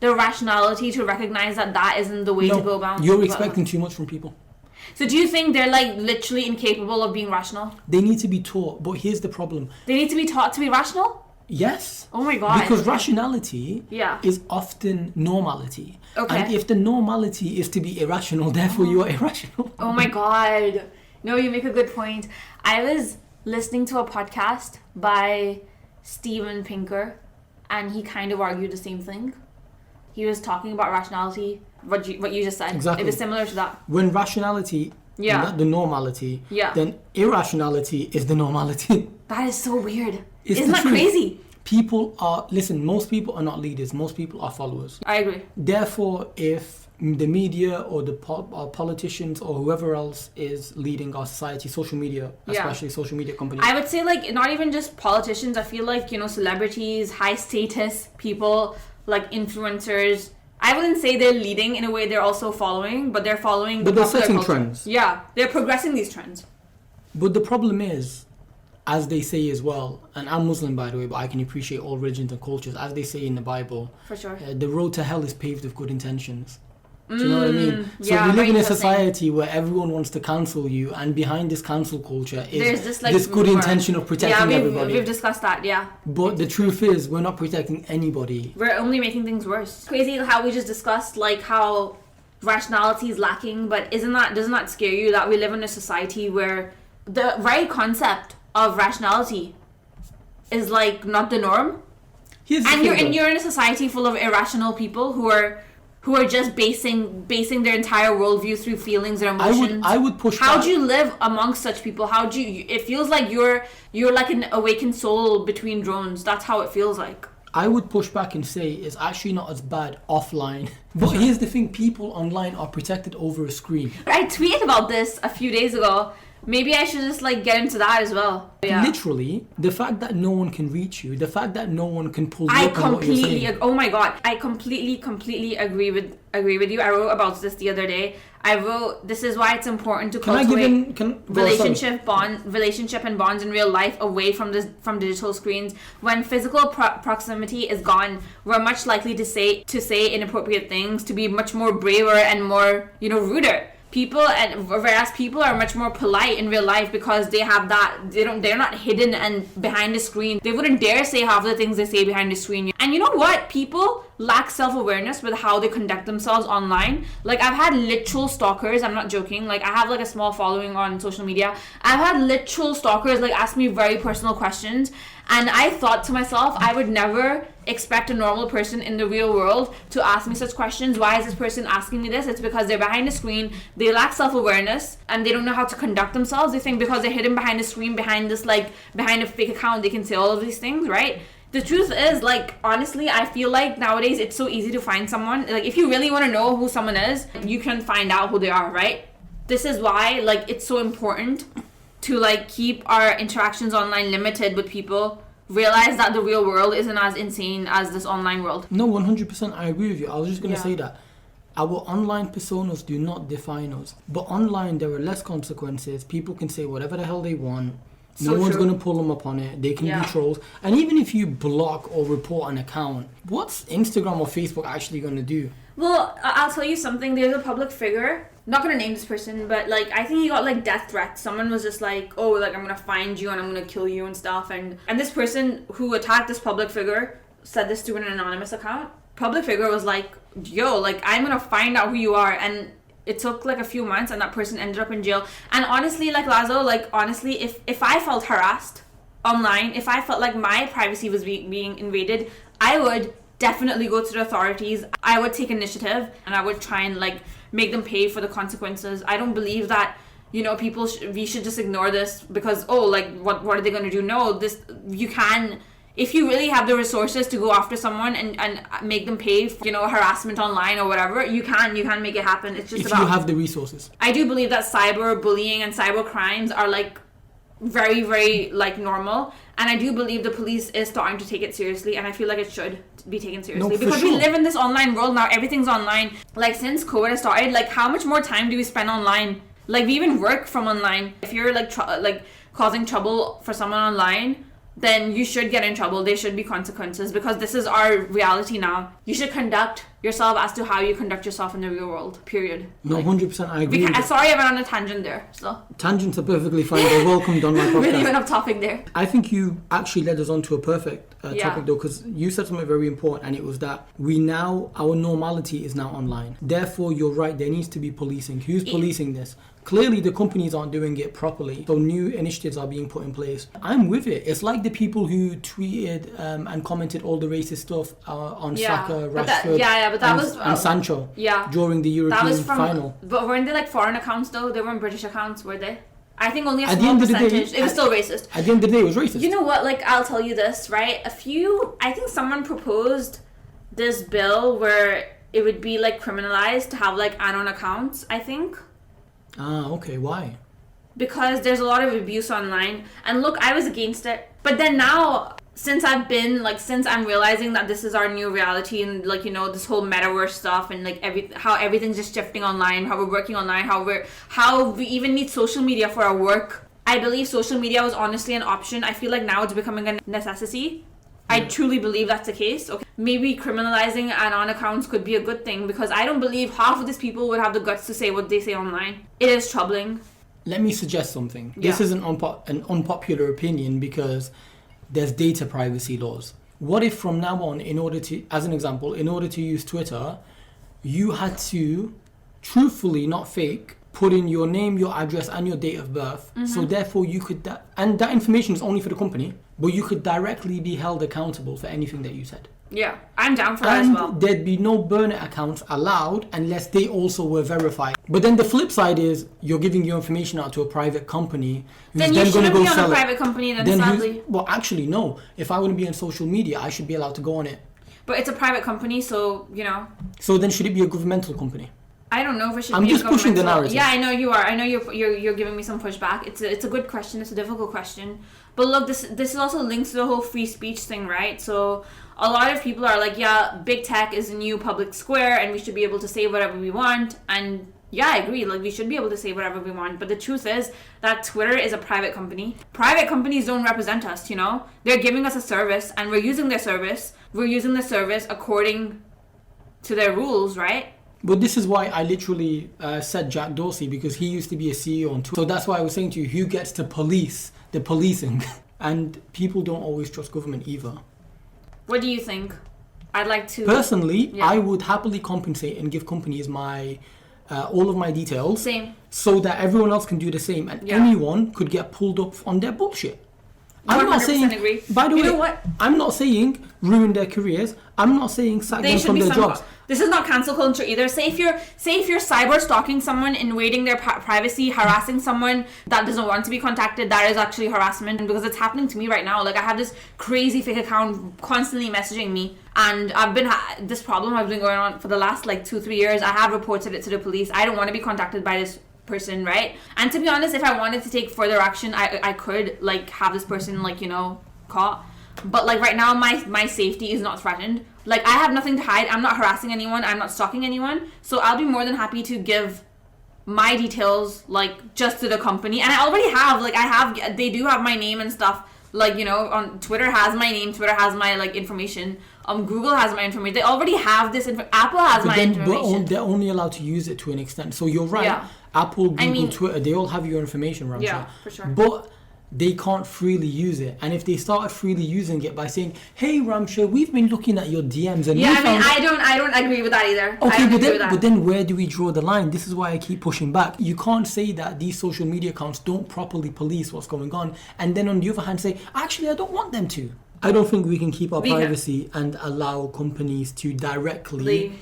the rationality to recognize that isn't the way to go about? You're expecting too much from people. So do you think they're like literally incapable of being rational? They need to be taught, but here's the problem. They need to be taught to be rational? Yes. Oh my god. Because rationality is often normality. Okay. And if the normality is to be irrational, therefore you are irrational. Oh my god. No, you make a good point. I was listening to a podcast by Steven Pinker, and he kind of argued the same thing. He was talking about rationality, what you just said. Exactly. It was similar to that. When rationality is not the normality, then irrationality is the normality. That is so weird. Isn't that crazy? Most people are not leaders. Most people are followers. I agree. Therefore, if the media or or politicians or whoever else is leading our society, social media, especially social media companies. I would say, like, not even just politicians. I feel like, celebrities, high status people, like influencers. I wouldn't say they're leading in a way. They're also following, but they're following. But they're setting trends. Yeah, they're progressing these trends. But the problem is, as they say as well, and I'm Muslim by the way, but I can appreciate all religions and cultures, as they say in the Bible, For sure. the road to hell is paved with good intentions. Do you know what I mean? So yeah, we live very in a interesting. society where everyone wants to cancel you, and behind this cancel culture There's is this, like, this good rumor. intention of protecting Yeah, everybody. we've discussed that, yeah. But the truth is, we're not protecting anybody. We're only making things worse. Crazy how we just discussed, like, how rationality is lacking, but doesn't that scare you that we live in a society where the very concept of rationality is, like, not the norm? Here's the And thing, though. you're in a society full of irrational people who are just basing their entire worldview through feelings or emotions. I would push How back. do you live amongst such people? How do you? It feels like you're like an awakened soul between drones. That's how it feels like. I would push back and say it's actually not as bad offline. But here's the thing, people online are protected over a screen. I tweeted about this a few days ago. Maybe I should just, like, get into that as well. Yeah. Literally, the fact that no one can reach you, the fact that no one can pull you I up on what you're completely, saying. oh my god, I completely agree with you. I wrote about this the other day. I wrote, this is why it's important to Can I give cultivate in... relationship and bonds in real life away from digital screens. When physical proximity is gone, we're much likely to say inappropriate things, to be much more braver and more, ruder. Whereas people are much more polite in real life because they have that, they're not hidden and behind a screen. They wouldn't dare say half the things they say behind a screen. And you know what? People lack self-awareness with how they conduct themselves online. Like, I've had literal stalkers, I'm not joking. Like, I have, like, a small following on social media. I've had literal stalkers, like, ask me very personal questions. And I thought to myself, I would never expect a normal person in the real world to ask me such questions. Why is this person asking me this? It's because they're behind a screen, they lack self-awareness, and they don't know how to conduct themselves. They think because they're hidden behind a screen, behind a fake account, they can say all of these things, right? The truth is, like, honestly, I feel like nowadays it's so easy to find someone. Like, if you really want to know who someone is, you can find out who they are, right? This is why, like, it's so important to, like, keep our interactions online limited with people. Realize that the real world isn't as insane as this online world. No, 100% I agree with you. I was just going to Yeah. say that. Our online personas do not define us. But online, there are less consequences. People can say whatever the hell they want. No So one's true. going to pull them up on it. They can Yeah. be trolls. And even if you block or report an account, what's Instagram or Facebook actually going to do? Well, I'll tell you something. There's a public figure. Not gonna name this person, but, like, I think he got, like, death threats. Someone was just like, oh, like, I'm gonna find you and I'm gonna kill you and stuff. And this person who attacked this public figure said this to an anonymous account. Public figure was like, yo, like, I'm gonna find out who you are. And it took, like, a few months and that person ended up in jail. And honestly, like, Lazo, like, honestly, if I felt harassed online, if I felt like my privacy was being invaded, I would definitely go to the authorities. I would take initiative and I would try and, like, make them pay for the consequences. I don't believe that, people we should just ignore this because, oh, like, what are they going to do? No, you can, if you really have the resources to go after someone and make them pay for, harassment online or whatever, you can make it happen. It's just If about, you have the resources. I do believe that cyber bullying and cyber crimes are, like, very, very, like, normal, and I do believe the police is starting to take it seriously, and I feel like it should be taken seriously. No, for because we sure. live in this online world now. Everything's online. Like, since COVID has started, like, how much more time do we spend online? Like, we even work from online. If you're, like, causing trouble for someone online, then you should get in trouble. There should be consequences because this is our reality now. You should conduct yourself as to how you conduct yourself in the real world, period. No, 100% I agree. with Sorry I went on a tangent there. So Tangents are perfectly fine. They're welcomed on my podcast. really went off topic there. I think you actually led us on to a perfect Yeah. topic though, because you said something very important, and it was that our normality is now online. Therefore, you're right, there needs to be policing. Who's policing this? Clearly, the companies aren't doing it properly, so new initiatives are being put in place. I'm with it. It's like the people who tweeted and commented all the racist stuff on Saka, Rashford, but that was and Sancho yeah. during the That European was from final. But weren't they, like, foreign accounts though? They weren't British accounts, were they? I think only a At the small end of the day, percentage. It was still racist. At the end of the day, it was racist. You know what? Like, I'll tell you this, right? I think someone proposed this bill where it would be, like, criminalized to have, like, anon accounts, I think. Ah, okay. Why? Because there's a lot of abuse online. And look, I was against it. But then now, since I'm realizing that this is our new reality and, like, this whole metaverse stuff and, like, how everything's just shifting online, how we're working online, how we even need social media for our work. I believe social media was honestly an option. I feel like now it's becoming a necessity. I truly believe that's the case. Okay, maybe criminalizing anon accounts could be a good thing, because I don't believe half of these people would have the guts to say what they say online. It is troubling. Let me suggest something. This is an unpopular opinion, because there's data privacy laws. What if from now on, in order to use Twitter, you had to truthfully, not fake, put in your name, your address, and your date of birth. So therefore you could, and that information is only for the company, but you could directly be held accountable for anything that you said. Yeah, I'm down for that as well. And there'd be no burner accounts allowed unless they also were verified. But then the flip side is, you're giving your information out to a private company who's Then you shouldn't be on a private company then sadly. Well, actually, no. If I want to be on social media, I should be allowed to go on it. But it's a private company, so, you know. So then should it be a governmental company? I don't know if it should I'm be just pushing the narrative. Yeah, I know you are. I know you're giving me some pushback. It's a good question. It's a difficult question. But look, this is also linked to the whole free speech thing, right? So a lot of people are like, yeah, big tech is a new public square and we should be able to say whatever we want. And yeah, I agree. Like, we should be able to say whatever we want. But the truth is that Twitter is a private company. Private companies don't represent us, you know? They're giving us a service and we're using their service. We're using the service according to their rules, right? But this is why I literally said Jack Dorsey, because he used to be a CEO on Twitter. So that's why I was saying to you, who gets to police the policing? And people don't always trust government either. What do you think? I'd like to... Personally, I would happily compensate and give companies my all of my details. Same. So that everyone else can do the same. And anyone could get pulled up on their bullshit. I'm not saying... agree. By the way, know what? I'm not saying ruin their careers. I'm not saying sack them from their jobs. This is not cancel culture either. Say if you're cyber stalking someone, invading their privacy, harassing someone that doesn't want to be contacted, that is actually harassment. And because it's happening to me right now. Like, I have this crazy fake account constantly messaging me, and I've been this problem has been going on for the last like 2-3 years. I have reported it to the police. I don't want to be contacted by this person, right? And to be honest, if I wanted to take further action, I could like have this person like, you know, caught. But like right now, my safety is not threatened. Like, I have nothing to hide. I'm not harassing anyone. I'm not stalking anyone. So I'll be more than happy to give my details like just to the company. And I already have they do have my name and stuff. Like, you know, on Twitter has my name. Twitter has my like information. Google has my information. They already have this. Apple has my information. But they're only allowed to use it to an extent. So you're right. Yeah. Apple, Google, Twitter, they all have your information, Ramsha. Yeah, for sure. But they can't freely use it. And if they started freely using it by saying, hey Ramsha, we've been looking at your DMs and I don't agree with that either. Okay, but then where do we draw the line? This is why I keep pushing back. You can't say that these social media accounts don't properly police what's going on, and then on the other hand say, actually I don't want them to. I don't think we can keep our privacy and allow companies to directly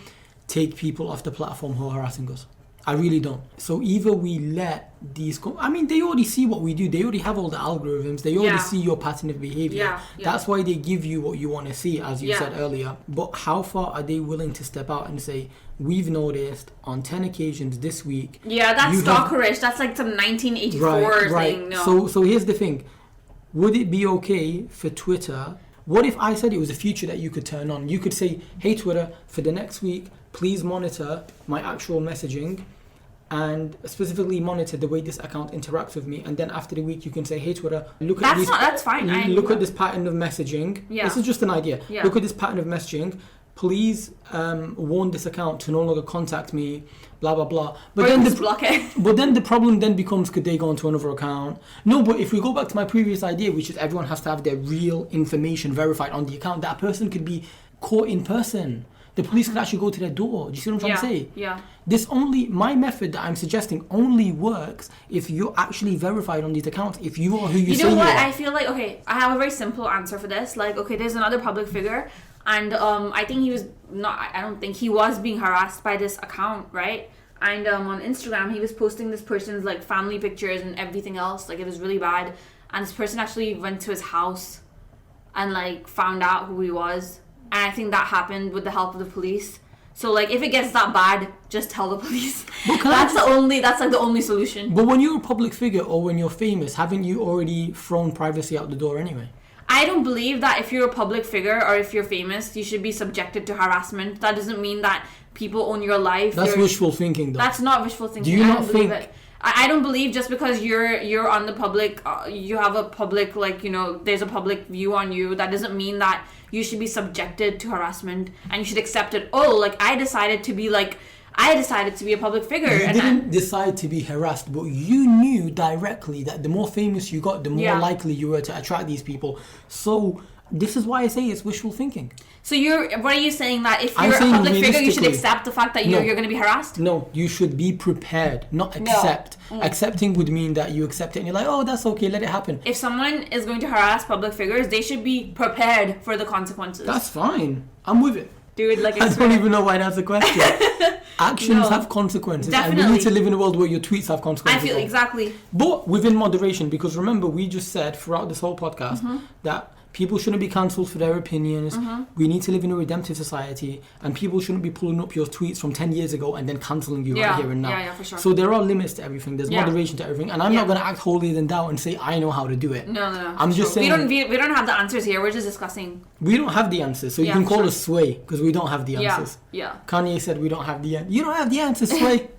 take people off the platform who are harassing us. I really don't. So either we let these... they already see what we do. They already have all the algorithms. They already see your pattern of behavior. Yeah. That's why they give you what you want to see, as you said earlier. But how far are they willing to step out and say, we've noticed on 10 occasions this week... Yeah, that's stalkerish. That's like some 1984 thing. No. So here's the thing. Would it be okay for Twitter... What if I said it was a feature that you could turn on? You could say, hey Twitter, for the next week, please monitor my actual messaging and specifically monitor the way this account interacts with me. And then after the week, you can say, hey Twitter, that's fine. Look at this pattern of messaging. Yeah. This is just an idea. Yeah. Look at this pattern of messaging. Please warn this account to no longer contact me, blah, blah, blah. But then block it. But then the problem then becomes, could they go onto another account? No, but if we go back to my previous idea, which is everyone has to have their real information verified on the account, that person could be caught in person. The police could actually go to their door. Do you see what I'm trying to say? Yeah. My method that I'm suggesting only works if you're actually verified on these accounts. If you are who you say you are. You know what? I feel like, okay, I have a very simple answer for this. Like, okay, there's another public figure, and I think he was not. I don't think he was being harassed by this account, right? And on Instagram, he was posting this person's like family pictures and everything else. Like, it was really bad. And this person actually went to his house and like found out who he was. And I think that happened with the help of the police. So like, if it gets that bad, just tell the police. That's like the only solution. But when you're a public figure or when you're famous, haven't you already thrown privacy out the door anyway? I don't believe that if you're a public figure or if you're famous, you should be subjected to harassment. That doesn't mean that people own your life. That's wishful thinking, though. That's not wishful thinking. Do you not think? I don't believe just because you're on the public, you have a public, like, you know, there's a public view on you. That doesn't mean that you should be subjected to harassment and you should accept it. Oh, like I decided to be a public figure. You didn't decide to be harassed, but you knew directly that the more famous you got, the more likely you were to attract these people. So this is why I say it's wishful thinking. So what are you saying, that if you're a public figure, you should accept the fact that you're going to be harassed? No, you should be prepared, not accept. No. Accepting would mean that you accept it and you're like, oh, that's okay, let it happen. If someone is going to harass public figures, they should be prepared for the consequences. That's fine. I'm with it. Dude, like I don't even know why that's a question. Actions have consequences. Definitely. And we need to live in a world where your tweets have consequences. I feel exactly. But within moderation, because remember, we just said throughout this whole podcast that people shouldn't be cancelled for their opinions. We need to live in a redemptive society, and people shouldn't be pulling up your tweets from 10 years ago and then cancelling you right here and now. Yeah, for sure. So there are limits to everything. There's moderation to everything, and I'm not going to act holier than thou and say I know how to do it. No. I'm just saying we don't have the answers here. We're just discussing. We don't have the answers, so you can call us sway because we don't have the answers. Yeah. Kanye said we don't have the answers. You don't have the answers, sway.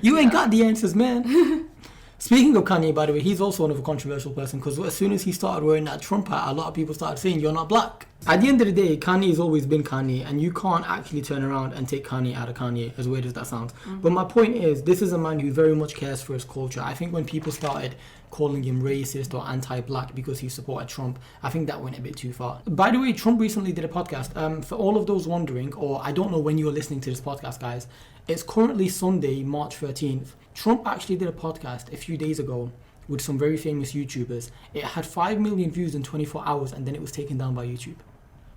You ain't got the answers, man. Speaking of Kanye, by the way, he's also another controversial person because as soon as he started wearing that Trump hat, a lot of people started saying, you're not black. At the end of the day, Kanye's always been Kanye, and you can't actually turn around and take Kanye out of Kanye, as weird as that sounds. But my point is, this is a man who very much cares for his culture. I think when people started calling him racist or anti-black because he supported Trump, I think that went a bit too far. By the way, Trump recently did a podcast. For all of those wondering, or I don't know when you're listening to this podcast, guys, it's currently Sunday, March 13th. Trump actually did a podcast a few days ago with some very famous YouTubers. It had 5 million views in 24 hours and then it was taken down by YouTube.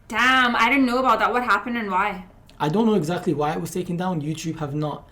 Damn, I didn't know about that. What happened and why? I don't know exactly why it was taken down. YouTube have not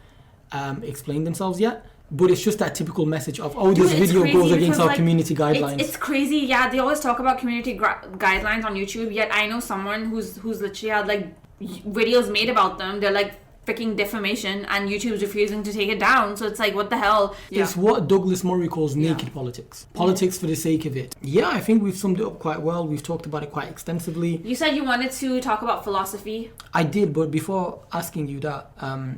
explained themselves yet. But it's just that typical message of, this video goes against our community guidelines. It's crazy. Yeah, they always talk about community guidelines on YouTube. Yet I know someone who's literally had like videos made about them. They're like freaking defamation, and YouTube's refusing to take it down. So it's like, what the hell? It's what Douglas Murray calls naked politics. Politics for the sake of it. Yeah, I think we've summed it up quite well. We've talked about it quite extensively. You said you wanted to talk about philosophy. I did, but before asking you that,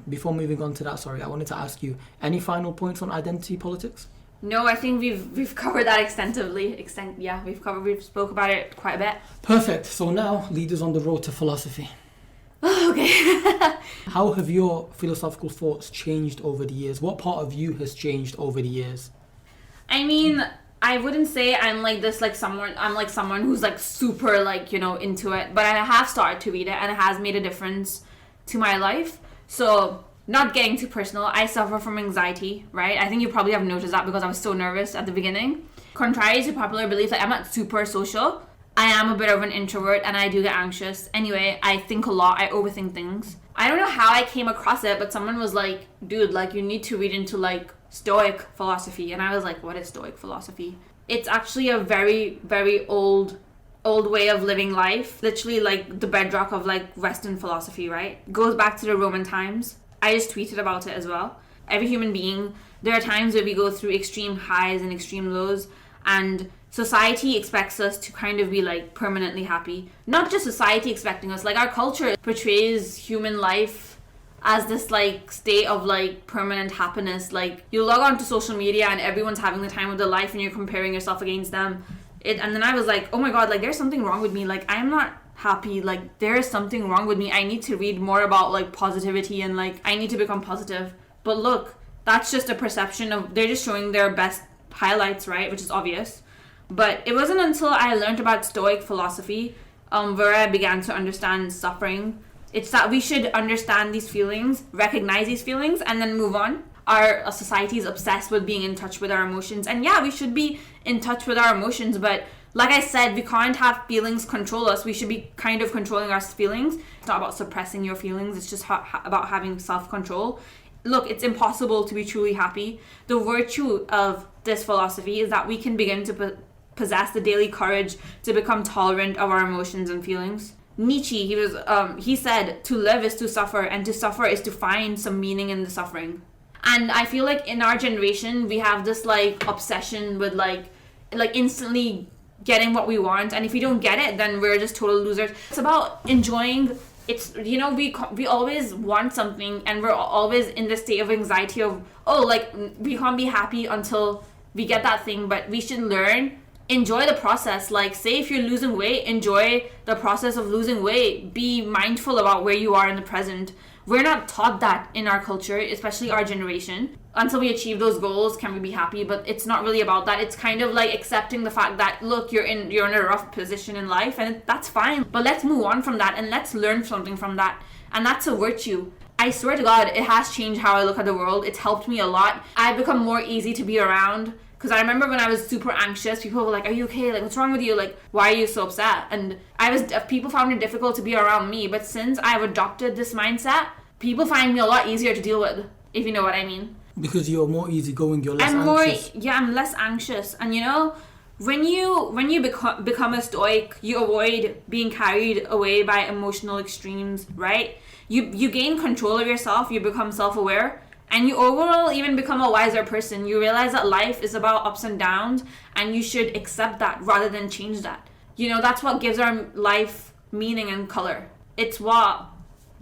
before moving on to that, I wanted to ask you, any final points on identity politics? No, I think we've covered that extensively. We've spoke about it quite a bit. Perfect. So now, lead us on the road to philosophy. Okay. How have your philosophical thoughts changed over the years? What part of you has changed over the years? I mean, I wouldn't say I'm like someone who's like super like, you know, into it, but I have started to read it and it has made a difference to my life. So, not getting too personal, I suffer from anxiety, right? I think you probably have noticed that because I was so nervous at the beginning. Contrary to popular belief, like, I'm not super social. I am a bit of an introvert and I do get anxious. Anyway, I think a lot. I overthink things. I don't know how I came across it, but someone was like, dude, like, you need to read into like stoic philosophy. And I was like, what is stoic philosophy? It's actually a very, very old way of living life. Literally like the bedrock of like Western philosophy, right? It goes back to the Roman times. I just tweeted about it as well. Every human being, there are times where we go through extreme highs and extreme lows, and society expects us to kind of be like permanently happy. Not just society expecting us, like our culture portrays human life as this like state of like permanent happiness. Like you log on to social media and everyone's having the time of their life and you're comparing yourself against them. And then I was like, oh my god, like there's something wrong with me. Like I'm not happy. Like there is something wrong with me. I need to read more about like positivity and like I need to become positive. But look, that's just a perception of, they're just showing their best highlights, right? Which is obvious. But it wasn't until I learned about stoic philosophy where I began to understand suffering. It's that we should understand these feelings, recognize these feelings, and then move on. Our society is obsessed with being in touch with our emotions. And yeah, we should be in touch with our emotions. But like I said, we can't have feelings control us. We should be kind of controlling our feelings. It's not about suppressing your feelings. It's just about having self-control. Look, it's impossible to be truly happy. The virtue of this philosophy is that we can begin to possess the daily courage to become tolerant of our emotions and feelings. Nietzsche, he said, to live is to suffer, and to suffer is to find some meaning in the suffering. And I feel like in our generation, we have this like obsession with like instantly getting what we want, and if we don't get it, then we're just total losers. It's about enjoying. It's, you know, we always want something, and we're always in the state of anxiety of, oh, like, we can't be happy until we get that thing. But we should enjoy the process. Like, say if you're losing weight, enjoy the process of losing weight. Be mindful about where you are in the present. We're not taught that in our culture, especially our generation. Until we achieve those goals, can we be happy? But it's not really about that. It's kind of like accepting the fact that, look, you're in a rough position in life, and that's fine. But let's move on from that, and let's learn something from that. And that's a virtue. I swear to God, it has changed how I look at the world. It's helped me a lot. I've become more easy to be around. Because I remember when I was super anxious, people were like, are you okay? Like, what's wrong with you? Like, why are you so upset? And people found it difficult to be around me. But since I've adopted this mindset, people find me a lot easier to deal with, if you know what I mean. Because you're more easygoing, you're less anxious. I'm less anxious. And you know, when you become a stoic, you avoid being carried away by emotional extremes, right? You gain control of yourself, you become self-aware. And you overall even become a wiser person. You realize that life is about ups and downs, and you should accept that rather than change that. You know, that's what gives our life meaning and color. It's what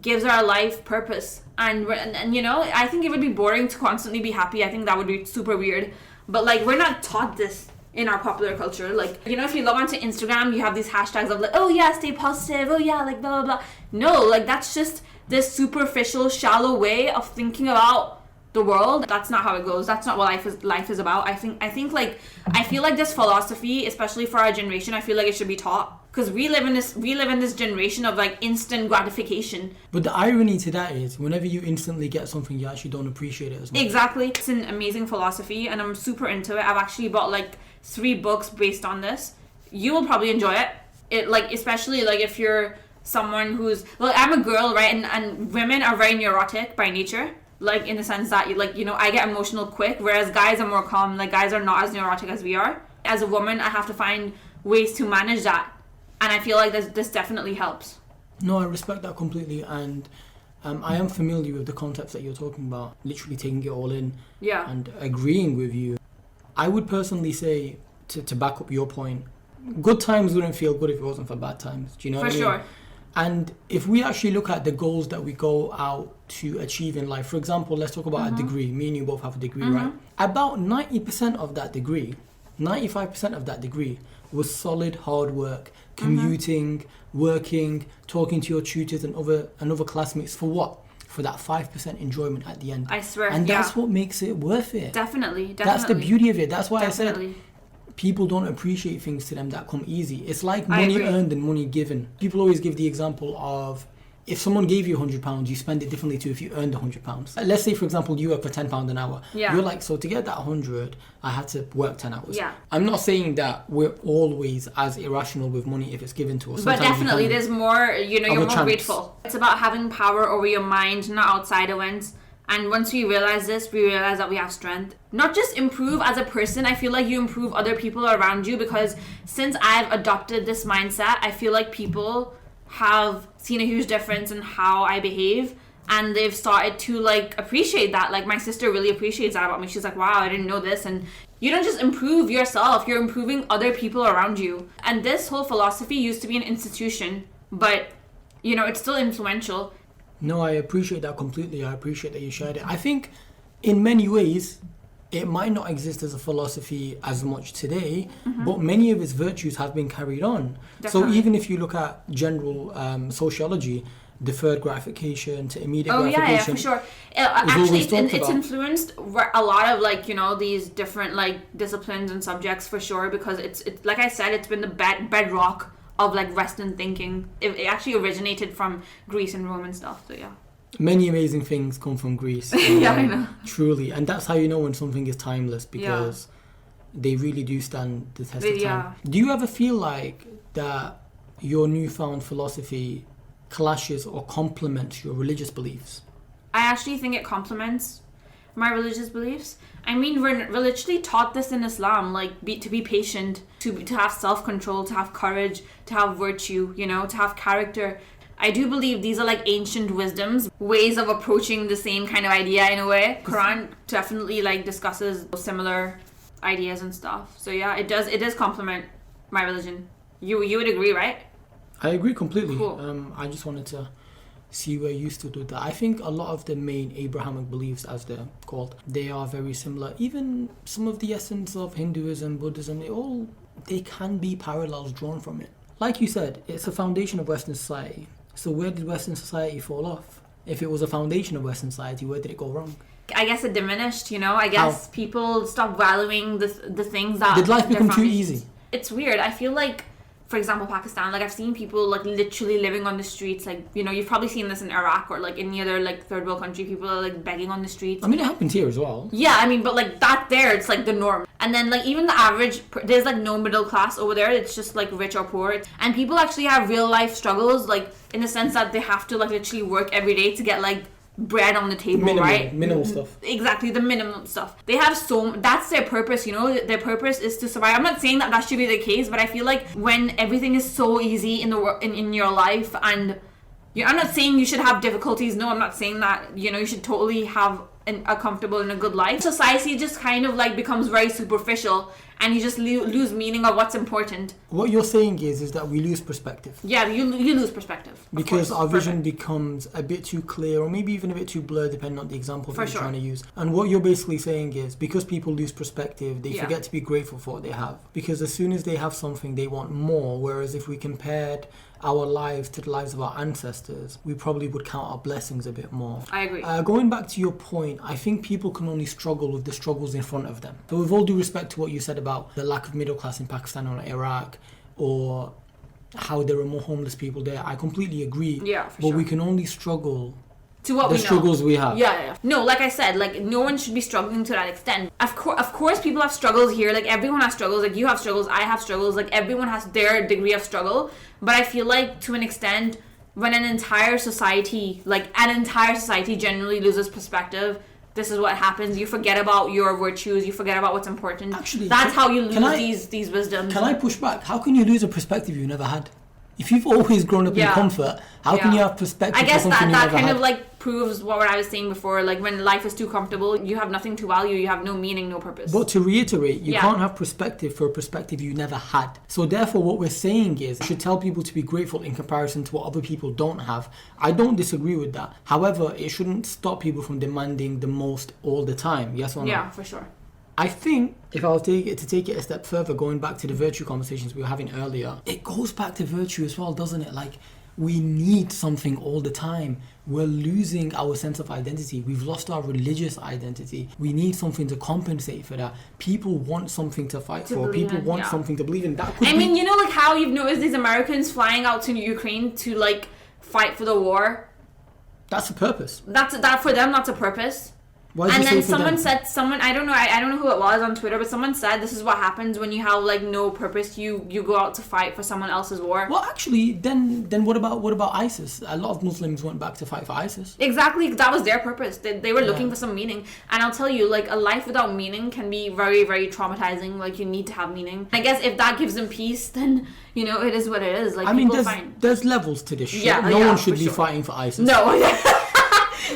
gives our life purpose. And you know, I think it would be boring to constantly be happy. I think that would be super weird. But like, we're not taught this in our popular culture. Like, you know, if you log onto Instagram, you have these hashtags of like, oh yeah, stay positive, oh yeah, like blah blah blah. No, like, that's just this superficial, shallow way of thinking about the world. That's not how it goes. That's not what life is about. I feel like this philosophy, especially for our generation, I feel like it should be taught, because we live in this generation of like instant gratification. But the irony to that is, whenever you instantly get something, you actually don't appreciate it as much. Exactly. It's an amazing philosophy, and I'm super into it. I've actually bought like 3 books based on this. You will probably enjoy it. It, like, especially like if you're someone who's, well, I'm a girl, right, and women are very neurotic by nature. Like, in the sense that, like, you know, I get emotional quick, whereas guys are more calm. Like, guys are not as neurotic as we are. As a woman, I have to find ways to manage that. And I feel like this definitely helps. No, I respect that completely. And I am familiar with the concepts that you're talking about. Literally taking it all in. Yeah. And agreeing with you. I would personally say, to back up your point, good times wouldn't feel good if it wasn't for bad times. Do you know what I mean? For sure. And if we actually look at the goals that we go out to achieve in life, for example, let's talk about a degree. Me and you both have a degree, right? About 90% of that degree, 95% of that degree was solid hard work, commuting, working, talking to your tutors and other classmates for what? For that 5% enjoyment at the end. I swear. And that's what makes it worth it. Definitely. That's the beauty of it. That's why I said people don't appreciate things to them that come easy. It's like money earned and money given. People always give the example of, if someone gave you £100, you spend it differently to if you earned £100. Let's say, for example, you work for £10 an hour. Yeah. You're like, so to get that 100, I had to work 10 hours. Yeah. I'm not saying that we're always as irrational with money if it's given to us. But definitely, there's more, you know, you're more grateful. It's about having power over your mind, not outside events. And once we realize this, we realize that we have strength. Not just improve as a person, I feel like you improve other people around you, because since I've adopted this mindset, I feel like people have seen a huge difference in how I behave, and they've started to like appreciate that. Like, my sister really appreciates that about me. She's like, wow, I didn't know this. And you don't just improve yourself, you're improving other people around you. And this whole philosophy used to be an institution, but, you know, it's still influential. No, I appreciate that completely. I appreciate that you shared it. I think in many ways, it might not exist as a philosophy as much today, but many of its virtues have been carried on. Definitely. So even if you look at general sociology, deferred gratification to immediate gratification. Yeah, for sure. Actually, it's influenced a lot of, like, you know, these different like disciplines and subjects, for sure, because it's like I said, it's been the bedrock of like Western thinking. It actually originated from Greece and Rome and stuff. So yeah. Many amazing things come from Greece. Yeah, I know. Truly. And that's how you know when something is timeless, because they really do stand the test of time. Do you ever feel like that your newfound philosophy clashes or complements your religious beliefs? I actually think it complements my religious beliefs. I mean, we're literally taught this in Islam, like to be patient, to have self-control, to have courage, to have virtue, you know, to have character. I do believe these are like ancient wisdoms, ways of approaching the same kind of idea in a way. Quran definitely like discusses similar ideas and stuff. So yeah, it does complement my religion. You would agree, right? I agree completely. Cool. I just wanted to see where you stood with that. I think a lot of the main Abrahamic beliefs, as they're called, they are very similar. Even some of the essence of Hinduism, Buddhism, they can be parallels drawn from it. Like you said, it's a foundation of Western society. So where did Western society fall off? If it was a foundation of Western society, where did it go wrong? I guess it diminished, I guess people stopped valuing the things that... Did life become too foundations. easy? It's weird. I feel like, for example, Pakistan, like I've seen people like literally living on the streets, like, you've probably seen this in Iraq or like any other like third world country. People are like begging on the streets. I mean, it happens here as well. Yeah, I mean, but like that there, it's like the norm. And then like even the average, there's like no middle class over there. It's just like rich or poor. And people actually have real life struggles, like in the sense that they have to like literally work every day to get like bread on the table, right? Minimal stuff. Exactly, the minimum stuff. They have that's their purpose, their purpose is to survive. I'm not saying that should be the case, but I feel like when everything is so easy in the in your life, and I'm not saying you should have difficulties. No, I'm not saying that, you should totally have a comfortable and a good life. Society just kind of like becomes very superficial, and you just lose meaning of what's important. What you're saying is that we lose perspective. Yeah, you lose perspective. Because our vision becomes a bit too clear, or maybe even a bit too blurred, depending on the example that you're trying to use. And what you're basically saying is, because people lose perspective, they forget to be grateful for what they have. Because as soon as they have something, they want more. Whereas if we compared our lives to the lives of our ancestors, we probably would count our blessings a bit more. I agree. Going back to your point, I think people can only struggle with the struggles in front of them. So with all due respect to what you said about the lack of middle class in Pakistan or Iraq, or how there are more homeless people there, I completely agree. Yeah, for but sure. we can only struggle to what the struggles we have. Yeah. No, like I said, like no one should be struggling to that extent. Of course, people have struggles here. Like everyone has struggles. Like you have struggles, I have struggles. Like everyone has their degree of struggle. But I feel like to an extent, when an entire society generally loses perspective, this is what happens. You forget about your virtues. You forget about what's important. Actually, that's how you lose these wisdoms. Can I push back? How can you lose a perspective you never had? If you've always grown up in comfort, how can you have perspective? I guess for something that you never kind had? of like proves what I was saying before. Like when life is too comfortable, you have nothing to value. You have no meaning, no purpose. But to reiterate, you can't have perspective for a perspective you never had. So therefore, what we're saying is, you should tell people to be grateful in comparison to what other people don't have. I don't disagree with that. However, it shouldn't stop people from demanding the most all the time. Yes or no? Yeah, for sure. I think if I was to take it a step further, going back to the virtue conversations we were having earlier, it goes back to virtue as well, doesn't it? Like, we need something all the time. We're losing our sense of identity. We've lost our religious identity. We need something to compensate for that. People want something to fight for. People want something to believe in. That could I mean, like how you've noticed these Americans flying out to Ukraine to like fight for the war. That's a purpose. That for them, that's a purpose. And then someone I don't know who it was on Twitter, but someone said this is what happens when you have like no purpose. You go out to fight for someone else's war. Well, actually, then what about ISIS? A lot of Muslims went back to fight for ISIS. Exactly, that was their purpose. They were looking for some meaning. And I'll tell you, like a life without meaning can be very, very traumatizing. Like you need to have meaning. I guess if that gives them peace, then it is what it is. Like I mean, there's levels to this shit. No one should be fighting for ISIS. No.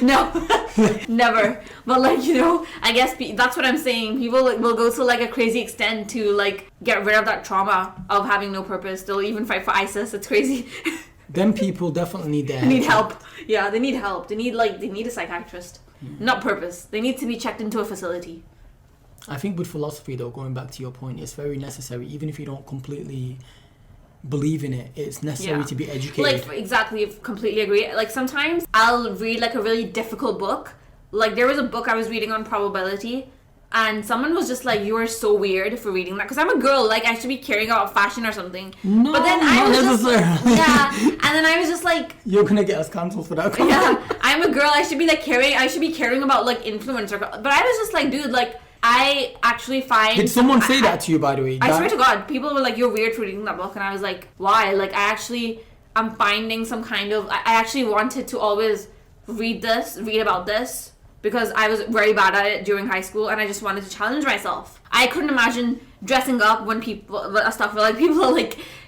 No, never. But like I guess that's what I'm saying. People will go to like a crazy extent to like get rid of that trauma of having no purpose. They'll even fight for ISIS. It's crazy. Them people definitely need their help. Yeah, they need help. They need a psychiatrist, not purpose. They need to be checked into a facility. I think with philosophy, though, going back to your point, it's very necessary. Even if you don't completely believe in it, it's necessary to be educated. Like exactly, completely agree. Like sometimes I'll read like a really difficult book. Like there was a book I was reading on probability, and someone was just like, "You are so weird for reading that," because I'm a girl. Like I should be caring about fashion or something. No, but then I was just and then I was just like, "You're gonna get us cancelled for that." Yeah, I'm a girl. I should be like caring. I should be caring about like influencer. But I was just like, dude, like. I actually find... Did someone say that to you, by the way? I swear to God, people were like, you're weird for reading that book. And I was like, why? Like, I'm finding some kind of... I actually wanted to always read about this, because I was very bad at it during high school, and I just wanted to challenge myself. I couldn't imagine dressing up when people are like,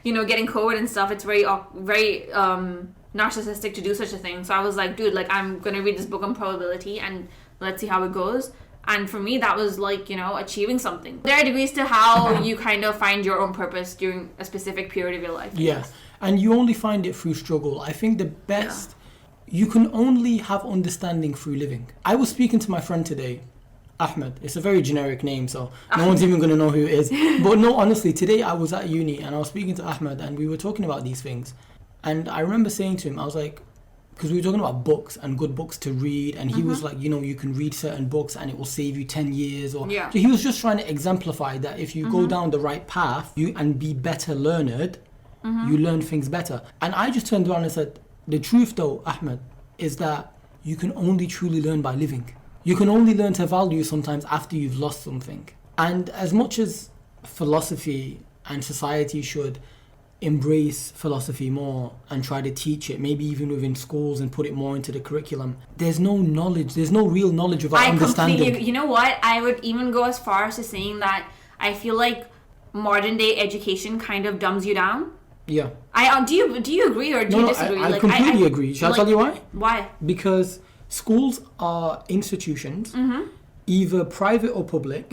getting COVID and stuff. It's very narcissistic to do such a thing. So I was like, dude, like, I'm going to read this book on probability, and let's see how it goes. And for me, that was like, achieving something. There are degrees to how you kind of find your own purpose during a specific period of your life. Yeah. And you only find it through struggle. I think the best, you can only have understanding through living. I was speaking to my friend today, Ahmed. It's a very generic name, so no one's even going to know who it is. But no, honestly, today I was at uni and I was speaking to Ahmed and we were talking about these things. And I remember saying to him, I was like, because we were talking about books and good books to read, and he was like, you can read certain books and it will save you 10 years. So he was just trying to exemplify that if you go down the right path and be better learned, you learn things better. And I just turned around and said, the truth though, Ahmed, is that you can only truly learn by living. You can only learn to value sometimes after you've lost something. And as much as philosophy and society should embrace philosophy more and try to teach it, maybe even within schools, and put it more into the curriculum, there's no knowledge, there's no real knowledge of our understanding. You know what? I would even go as far as to saying that I feel like modern day education kind of dumbs you down. Yeah. Do you agree or do you disagree? I completely agree. Shall I tell you why? Why? Because schools are institutions, either private or public,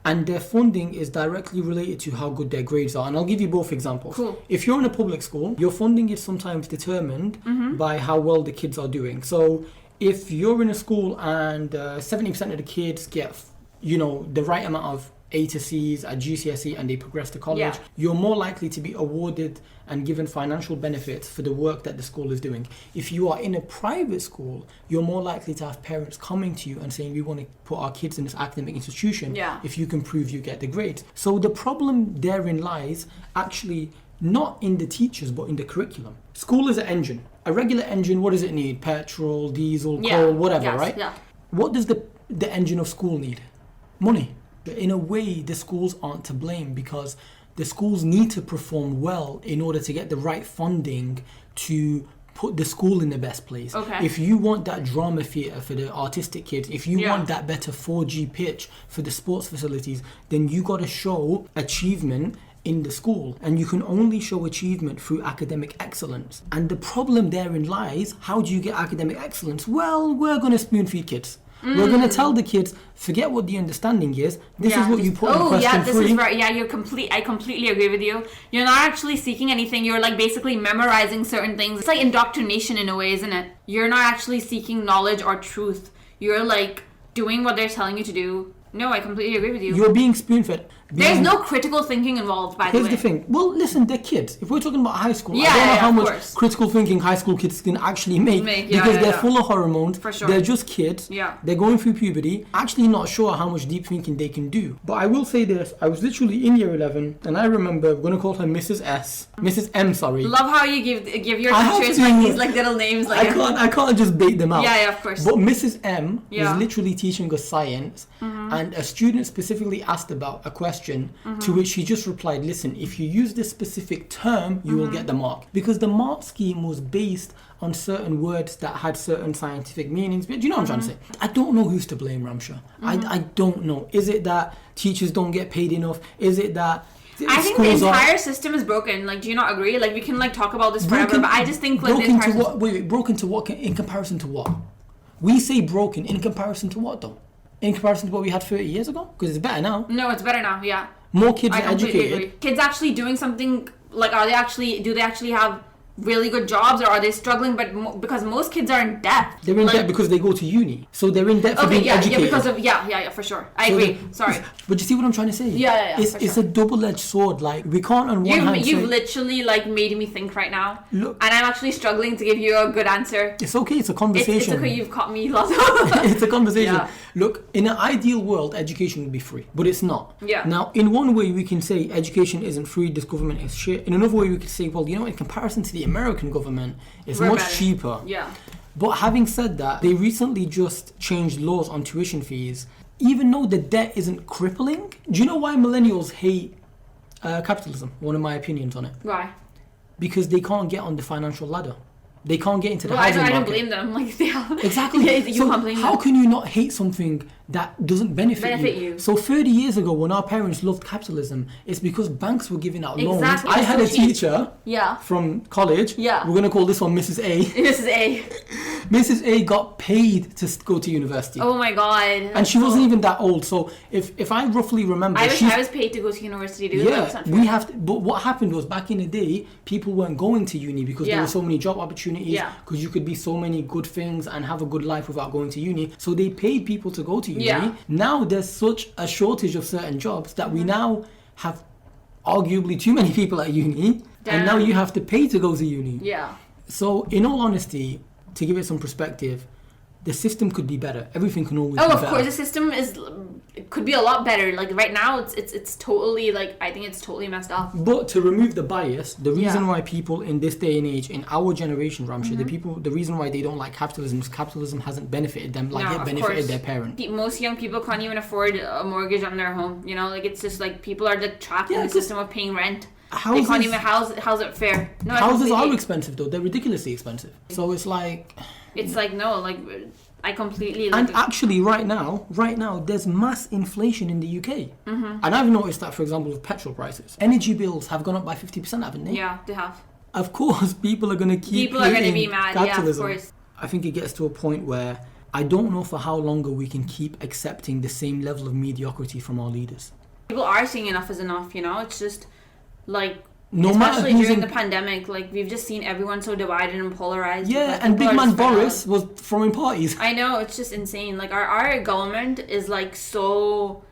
and their funding is directly related to how good their grades are. And I'll give you both examples. Cool. If you're in a public school, your funding is sometimes determined by how well the kids are doing. So if you're in a school and 70% of the kids get, the right amount of A to C's at GCSE and they progress to college, you're more likely to be awarded and given financial benefits for the work that the school is doing. If you are in a private school, you're more likely to have parents coming to you and saying, we want to put our kids in this academic institution if you can prove you get the grades. So the problem therein lies actually not in the teachers, but in the curriculum. School is an engine. A regular engine, what does it need? Petrol, diesel, coal, whatever, right? Yeah. What does the engine of school need? Money. In a way, the schools aren't to blame because the schools need to perform well in order to get the right funding to put the school in the best place. Okay. If you want that drama theatre for the artistic kids, if you want that better 4G pitch for the sports facilities, then you got to show achievement in the school. And you can only show achievement through academic excellence. And the problem therein lies, how do you get academic excellence? Well, we're going to spoon feed kids. We're going to tell the kids, forget what the understanding is. This is what you put in question 3. This is right. Yeah, I completely agree with you. You're not actually seeking anything. You're like basically memorizing certain things. It's like indoctrination in a way, isn't it? You're not actually seeking knowledge or truth. You're like doing what they're telling you to do. No, I completely agree with you. You're being spoon-fed. There's no critical thinking involved, by the way. Here's the thing. Well, listen, they're kids. If we're talking about high school, I don't know how much critical thinking high school kids can actually make because they're full of hormones. For sure. They're just kids. Yeah. They're going through puberty. Actually not sure how much deep thinking they can do. But I will say this. I was literally in year 11 and I remember, I'm going to call her Mrs. S. Mrs. M, sorry. Love how you give your teachers like these like little names. Like I can't just bait them out. Yeah, of course. But Mrs. M was literally teaching us science and a student specifically asked about a question to which she just replied, listen, if you use this specific term, you will get the mark. Because the mark scheme was based on certain words that had certain scientific meanings. But do you know what I'm trying to say? I don't know who's to blame, Ramsha. I don't know. Is it that teachers don't get paid enough? Is it that I think the entire system is broken. Like, do you not agree? Like, we can like talk about this forever, but I just think like the entire system... Wait, broken to what? In comparison to what? We say broken in comparison to what though? In comparison to what we had 30 years ago? Because it's better now. No, it's better now, yeah. More kids are educated. Agree. Kids actually doing something, like, do they actually have really good jobs, or are they struggling? But because most kids are in debt. They're in debt because they go to uni. So they're in debt for being educated. Yeah, because of, for sure. I agree. Sorry. But you see what I'm trying to say? Yeah. It's a double-edged sword. Like, we can't on one hand You've literally, like, made me think right now. Look. And I'm actually struggling to give you a good answer. It's okay. It's a conversation. It's okay. You've caught me lost. It's a conversation. Yeah. Look, in an ideal world, education would be free. But it's not. Yeah. Now, in one way, we can say education isn't free, this government is shit. In another way, we could say, well, in comparison to the American government, it's much cheaper. Yeah. But having said that, they recently just changed laws on tuition fees. Even though the debt isn't crippling, do you know why millennials hate capitalism? One of my opinions on it. Why? Because they can't get on the financial ladder. They can't get into the housing market. I don't blame them. Like, exactly. You can't blame how them. can you not hate something that doesn't benefit you. So 30 years ago, when our parents loved capitalism, it's because banks were giving out loans. Exactly. I had a teacher Yeah. from college. Yeah. We're going to call this one Mrs. A. Mrs. A. Mrs. A got paid to go to university. Oh my god. And she wasn't even that old. So if I roughly remember... I wish I was paid to go to university, dude. Yeah, we have to... But what happened was, back in the day, people weren't going to uni because there were so many job opportunities, because you could be so many good things and have a good life without going to uni. So they paid people to go to uni. Yeah. Now there's such a shortage of certain jobs that we now have arguably too many people at uni. Damn. And now you have to pay to go to uni. Yeah. So in all honesty, to give it some perspective, the system could be better. Everything can always be better. Of course, the system it could be a lot better. Like right now, it's totally like, I think it's totally messed up. But to remove the bias, the reason why people in this day and age, in our generation, Ramsha, the reason why they don't like capitalism is capitalism hasn't benefited them like it benefited their parents. Most young people can't even afford a mortgage on their home. You know, like it's just like people are like trapped in the system of paying rent. They can't even how's it fair? No, houses are expensive though. They're ridiculously expensive. So it's like... It's like, no, like... I completely... And actually, right now, there's mass inflation in the UK. Mm-hmm. And I've noticed that, for example, with petrol prices. Energy bills have gone up by 50%, haven't they? Yeah, they have. Of course, people are going to keep People are going to be mad, capitalism. Yeah, of course. I think it gets to a point where I don't know for how longer we can keep accepting the same level of mediocrity from our leaders. People are saying enough is enough, you know? It's just, like... Especially during the pandemic, like we've just seen everyone so divided and polarized. Yeah, and big man Boris was throwing parties. I know, it's just insane. Like our government is like so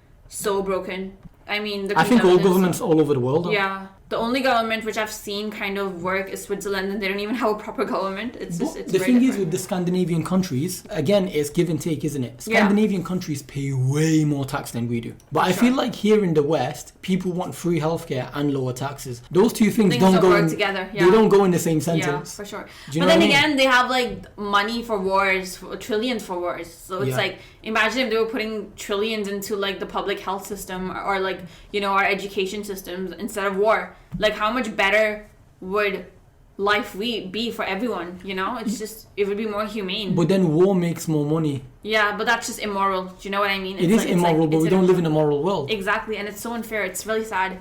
broken. I mean, I think all governments all over the world. Yeah. The only government which I've seen kind of work is Switzerland, and they don't even have a proper government. It's the thing different. is with the Scandinavian countries, again, it's give and take, isn't it? Scandinavian countries pay way more tax than we do. But I feel like here in the West, people want free healthcare and lower taxes. Those two things don't go together. Yeah. They don't go in the same sentence. Yeah, for sure. But then again, they have like money for wars, trillions for wars. So it's like, imagine if they were putting trillions into like the public health system or like, you know, our education systems instead of war. Like how much better would life be for everyone, you know? It's just, it would be more humane. But then war makes more money. Yeah, but that's just immoral. Do you know what I mean? It is immoral, but we don't live in a moral world. Exactly, and it's so unfair. It's really sad.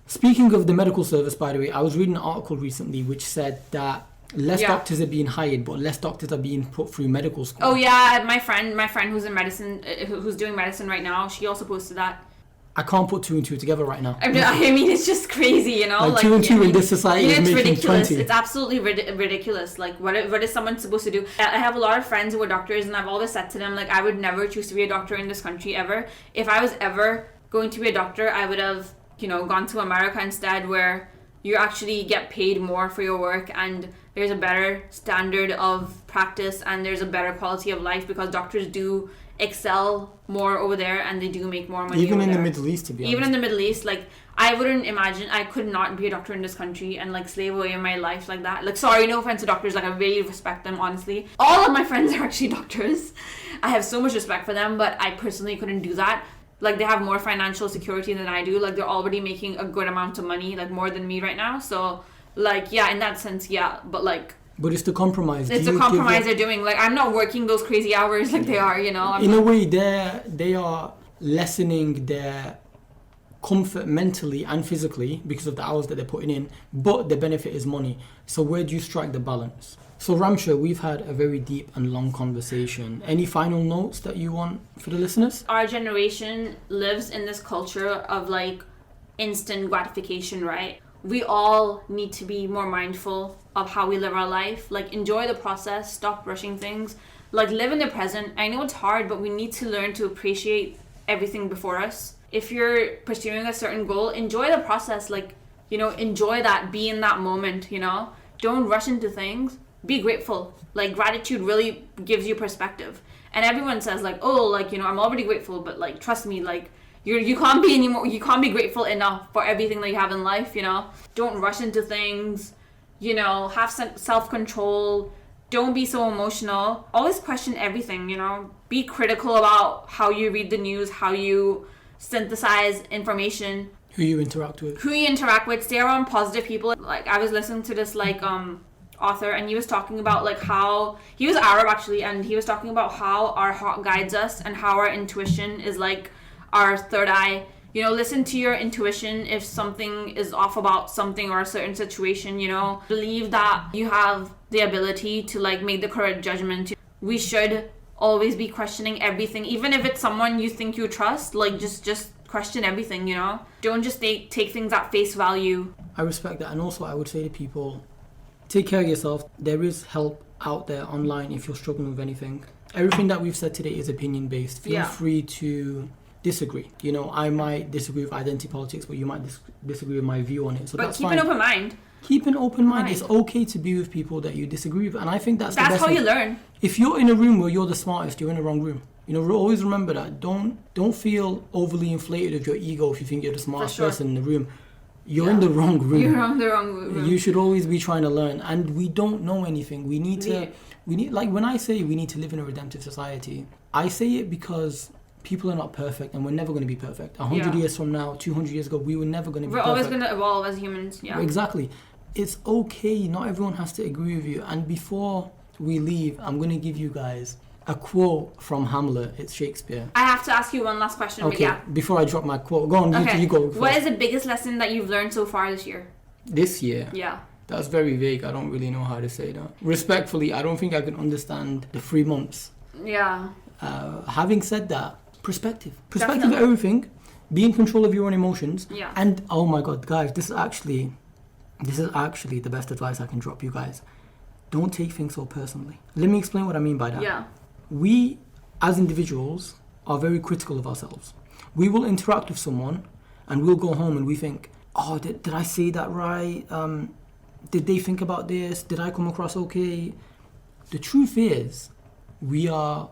Speaking of the medical service, by the way, I was reading an article recently which said that less doctors are being hired, but less doctors are being put through medical school. Oh yeah, my friend who's in medicine, who's doing medicine right now, she also posted that. I can't put 2 and 2 together right now. I mean, it's just crazy, you know? Like 2 and 2 in this society is making ridiculous. 20. It's absolutely ridiculous. Like, what is someone supposed to do? I have a lot of friends who are doctors, and I've always said to them, like, I would never choose to be a doctor in this country ever. If I was ever going to be a doctor, I would have, you know, gone to America instead, where you actually get paid more for your work, and there's a better standard of practice, and there's a better quality of life, because doctors do excel more over there, and they do make more money even in there. the Middle East, to be honest. Even in the Middle East, like, I wouldn't imagine, I could not be a doctor in this country and like slave away my life like that. Like, sorry, no offense to doctors, like I really respect them, honestly. All of my friends are actually doctors. I have so much respect for them, but I personally couldn't do that. Like, they have more financial security than I do. Like, they're already making a good amount of money, like more than me right now. So, like, yeah, in that sense, yeah, but like, but it's the compromise. It's a compromise they're doing. Like, I'm not working those crazy hours like they are, you know. In a way, they are lessening their comfort mentally and physically because of the hours that they're putting in, but the benefit is money. So where do you strike the balance? So Ramsha, we've had a very deep and long conversation. Any final notes that you want for the listeners? Our generation lives in this culture of like instant gratification, right? We all need to be more mindful of how we live our life. Like, enjoy the process, stop rushing things, like live in the present. I know it's hard, but we need to learn to appreciate everything before us. If you're pursuing a certain goal, enjoy the process. Like, you know, enjoy that, be in that moment, you know. Don't rush into things. Be grateful. Like, gratitude really gives you perspective. And everyone says like, oh, like, you know, I'm already grateful, but like, trust me, like, you can't be anymore. You can't be grateful enough for everything that you have in life, you know. Don't rush into things, you know. Have self-control. Don't be so emotional. Always question everything, you know. Be critical about how you read the news, how you synthesize information, who you interact with. Stay around positive people. Like, I was listening to this like author, and he was talking about like how he was Arab actually, and he was talking about how our heart guides us and how our intuition is like our third eye. You know, listen to your intuition if something is off about something or a certain situation, you know. Believe that you have the ability to like make the correct judgment. We should always be questioning everything, even if it's someone you think you trust, like just question everything, you know. Don't just take things at face value. I respect that, and also I would say to people, take care of yourself. There is help out there online if you're struggling with anything. Everything that we've said today is opinion based. Feel free to disagree. You know, I might disagree with identity politics, but you might disagree with my view on it. So but that's keep fine. an open mind. Keep an open mind. It's okay to be with people that you disagree with, and I think that's the best how thing. you learn. If you're in a room where you're the smartest, you're in the wrong room. You know, always remember that. Don't feel overly inflated with your ego if you think you're the smartest person in the room. You're in the wrong room. You're in the wrong room. You should always be trying to learn, and we don't know anything. We need like when I say we need to live in a redemptive society, I say it because people are not perfect, and we're never going to be perfect. 100 years from now, 200 years ago, we were never going to be perfect. We're always going to evolve as humans, Exactly. It's okay. Not everyone has to agree with you. And before we leave, I'm going to give you guys a quote from Hamlet. It's Shakespeare. I have to ask you one last question. Okay, before I drop my quote. Go on, you go first. What is the biggest lesson that you've learned so far this year? This year? Yeah. That's very vague. I don't really know how to say that. Respectfully, I don't think I can understand the 3 months. Yeah. Having said that, perspective of everything, be in control of your own emotions, and oh my god, guys, this is actually the best advice I can drop you guys. Don't take things so personally. Let me explain what I mean by that. We as individuals are very critical of ourselves. We will interact with someone and we'll go home and we think, oh, did I say that right? Did they think about this? Did I come across okay? The truth is, we are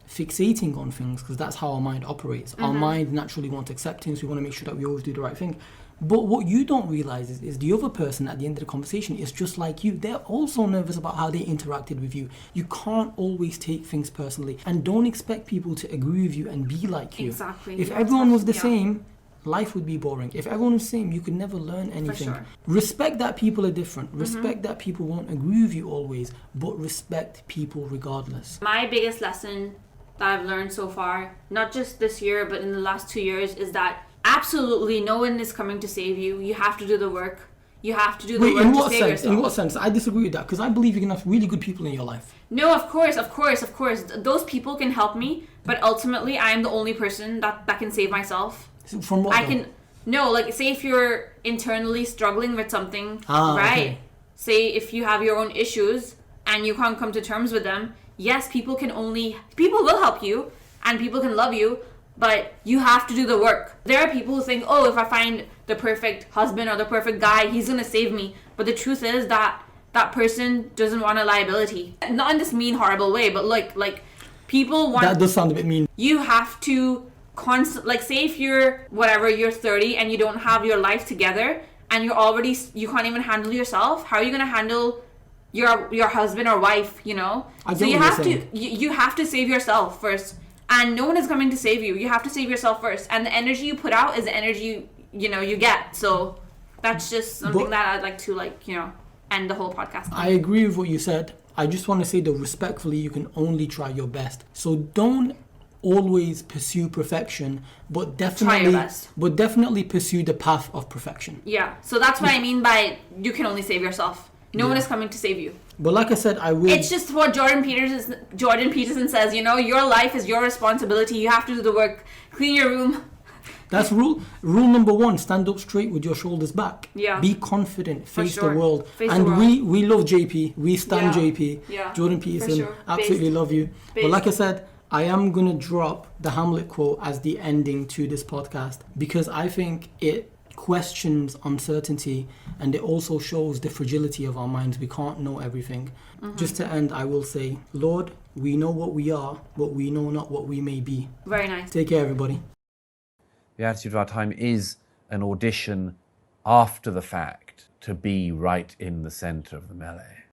fixating on things because that's how our mind operates. Our mind naturally wants acceptance. We want to make sure that we always do the right thing. But what you don't realize is the other person at the end of the conversation is just like you. They're also nervous about how they interacted with you. You can't always take things personally, and don't expect people to agree with you and be like you. Exactly. If everyone was the same, life would be boring. If everyone was the same, you could never learn anything. For sure. Respect that people are different. Respect that people won't agree with you always, but respect people regardless. My biggest lesson that I've learned so far, not just this year, but in the last 2 years, is that absolutely no one is coming to save you. You have to do the work. You have to do the work to save yourself. In what sense? I disagree with that because I believe you can have really good people in your life. No, of course. Those people can help me, but ultimately I am the only person that can save myself. From what? Say if you're internally struggling with something, right? Okay. Say if you have your own issues and you can't come to terms with them, yes, people will help you and people can love you, but you have to do the work. There are people who think, oh, if I find the perfect husband or the perfect guy, he's gonna save me. But the truth is that person doesn't want a liability. Not in this mean, horrible way, but like people want... That does sound a bit mean. You have to say if you're 30 and you don't have your life together and you can't even handle yourself, how are you gonna handle your husband or wife, you know? So you have to save yourself first. And no one is coming to save you. You have to save yourself first. And the energy you put out is the energy, you get. So that's just something that I'd like to, end the whole podcast. I agree with what you said. I just want to say that respectfully, you can only try your best. So don't always pursue perfection, but definitely, try your best. But definitely pursue the path of perfection. Yeah. So that's what I mean by you can only save yourself. No one is coming to save you. But like I said, I will... It's just what Jordan Peterson says, your life is your responsibility. You have to do the work. Clean your room. That's rule number 1. Stand up straight with your shoulders back. Yeah. Be confident. Face the world. We love JP. We stand JP. Yeah. Jordan Peterson. Absolutely love you. But like I said, I am going to drop the Hamlet quote as the ending to this podcast because I think it questions uncertainty and it also shows the fragility of our minds. We can't know everything. Just to end, I will say, Lord, we know what we are, but we know not what we may be. Very nice. Take care, everybody. The Attitude of Our Time is an audition after the fact to be right in the center of the melee.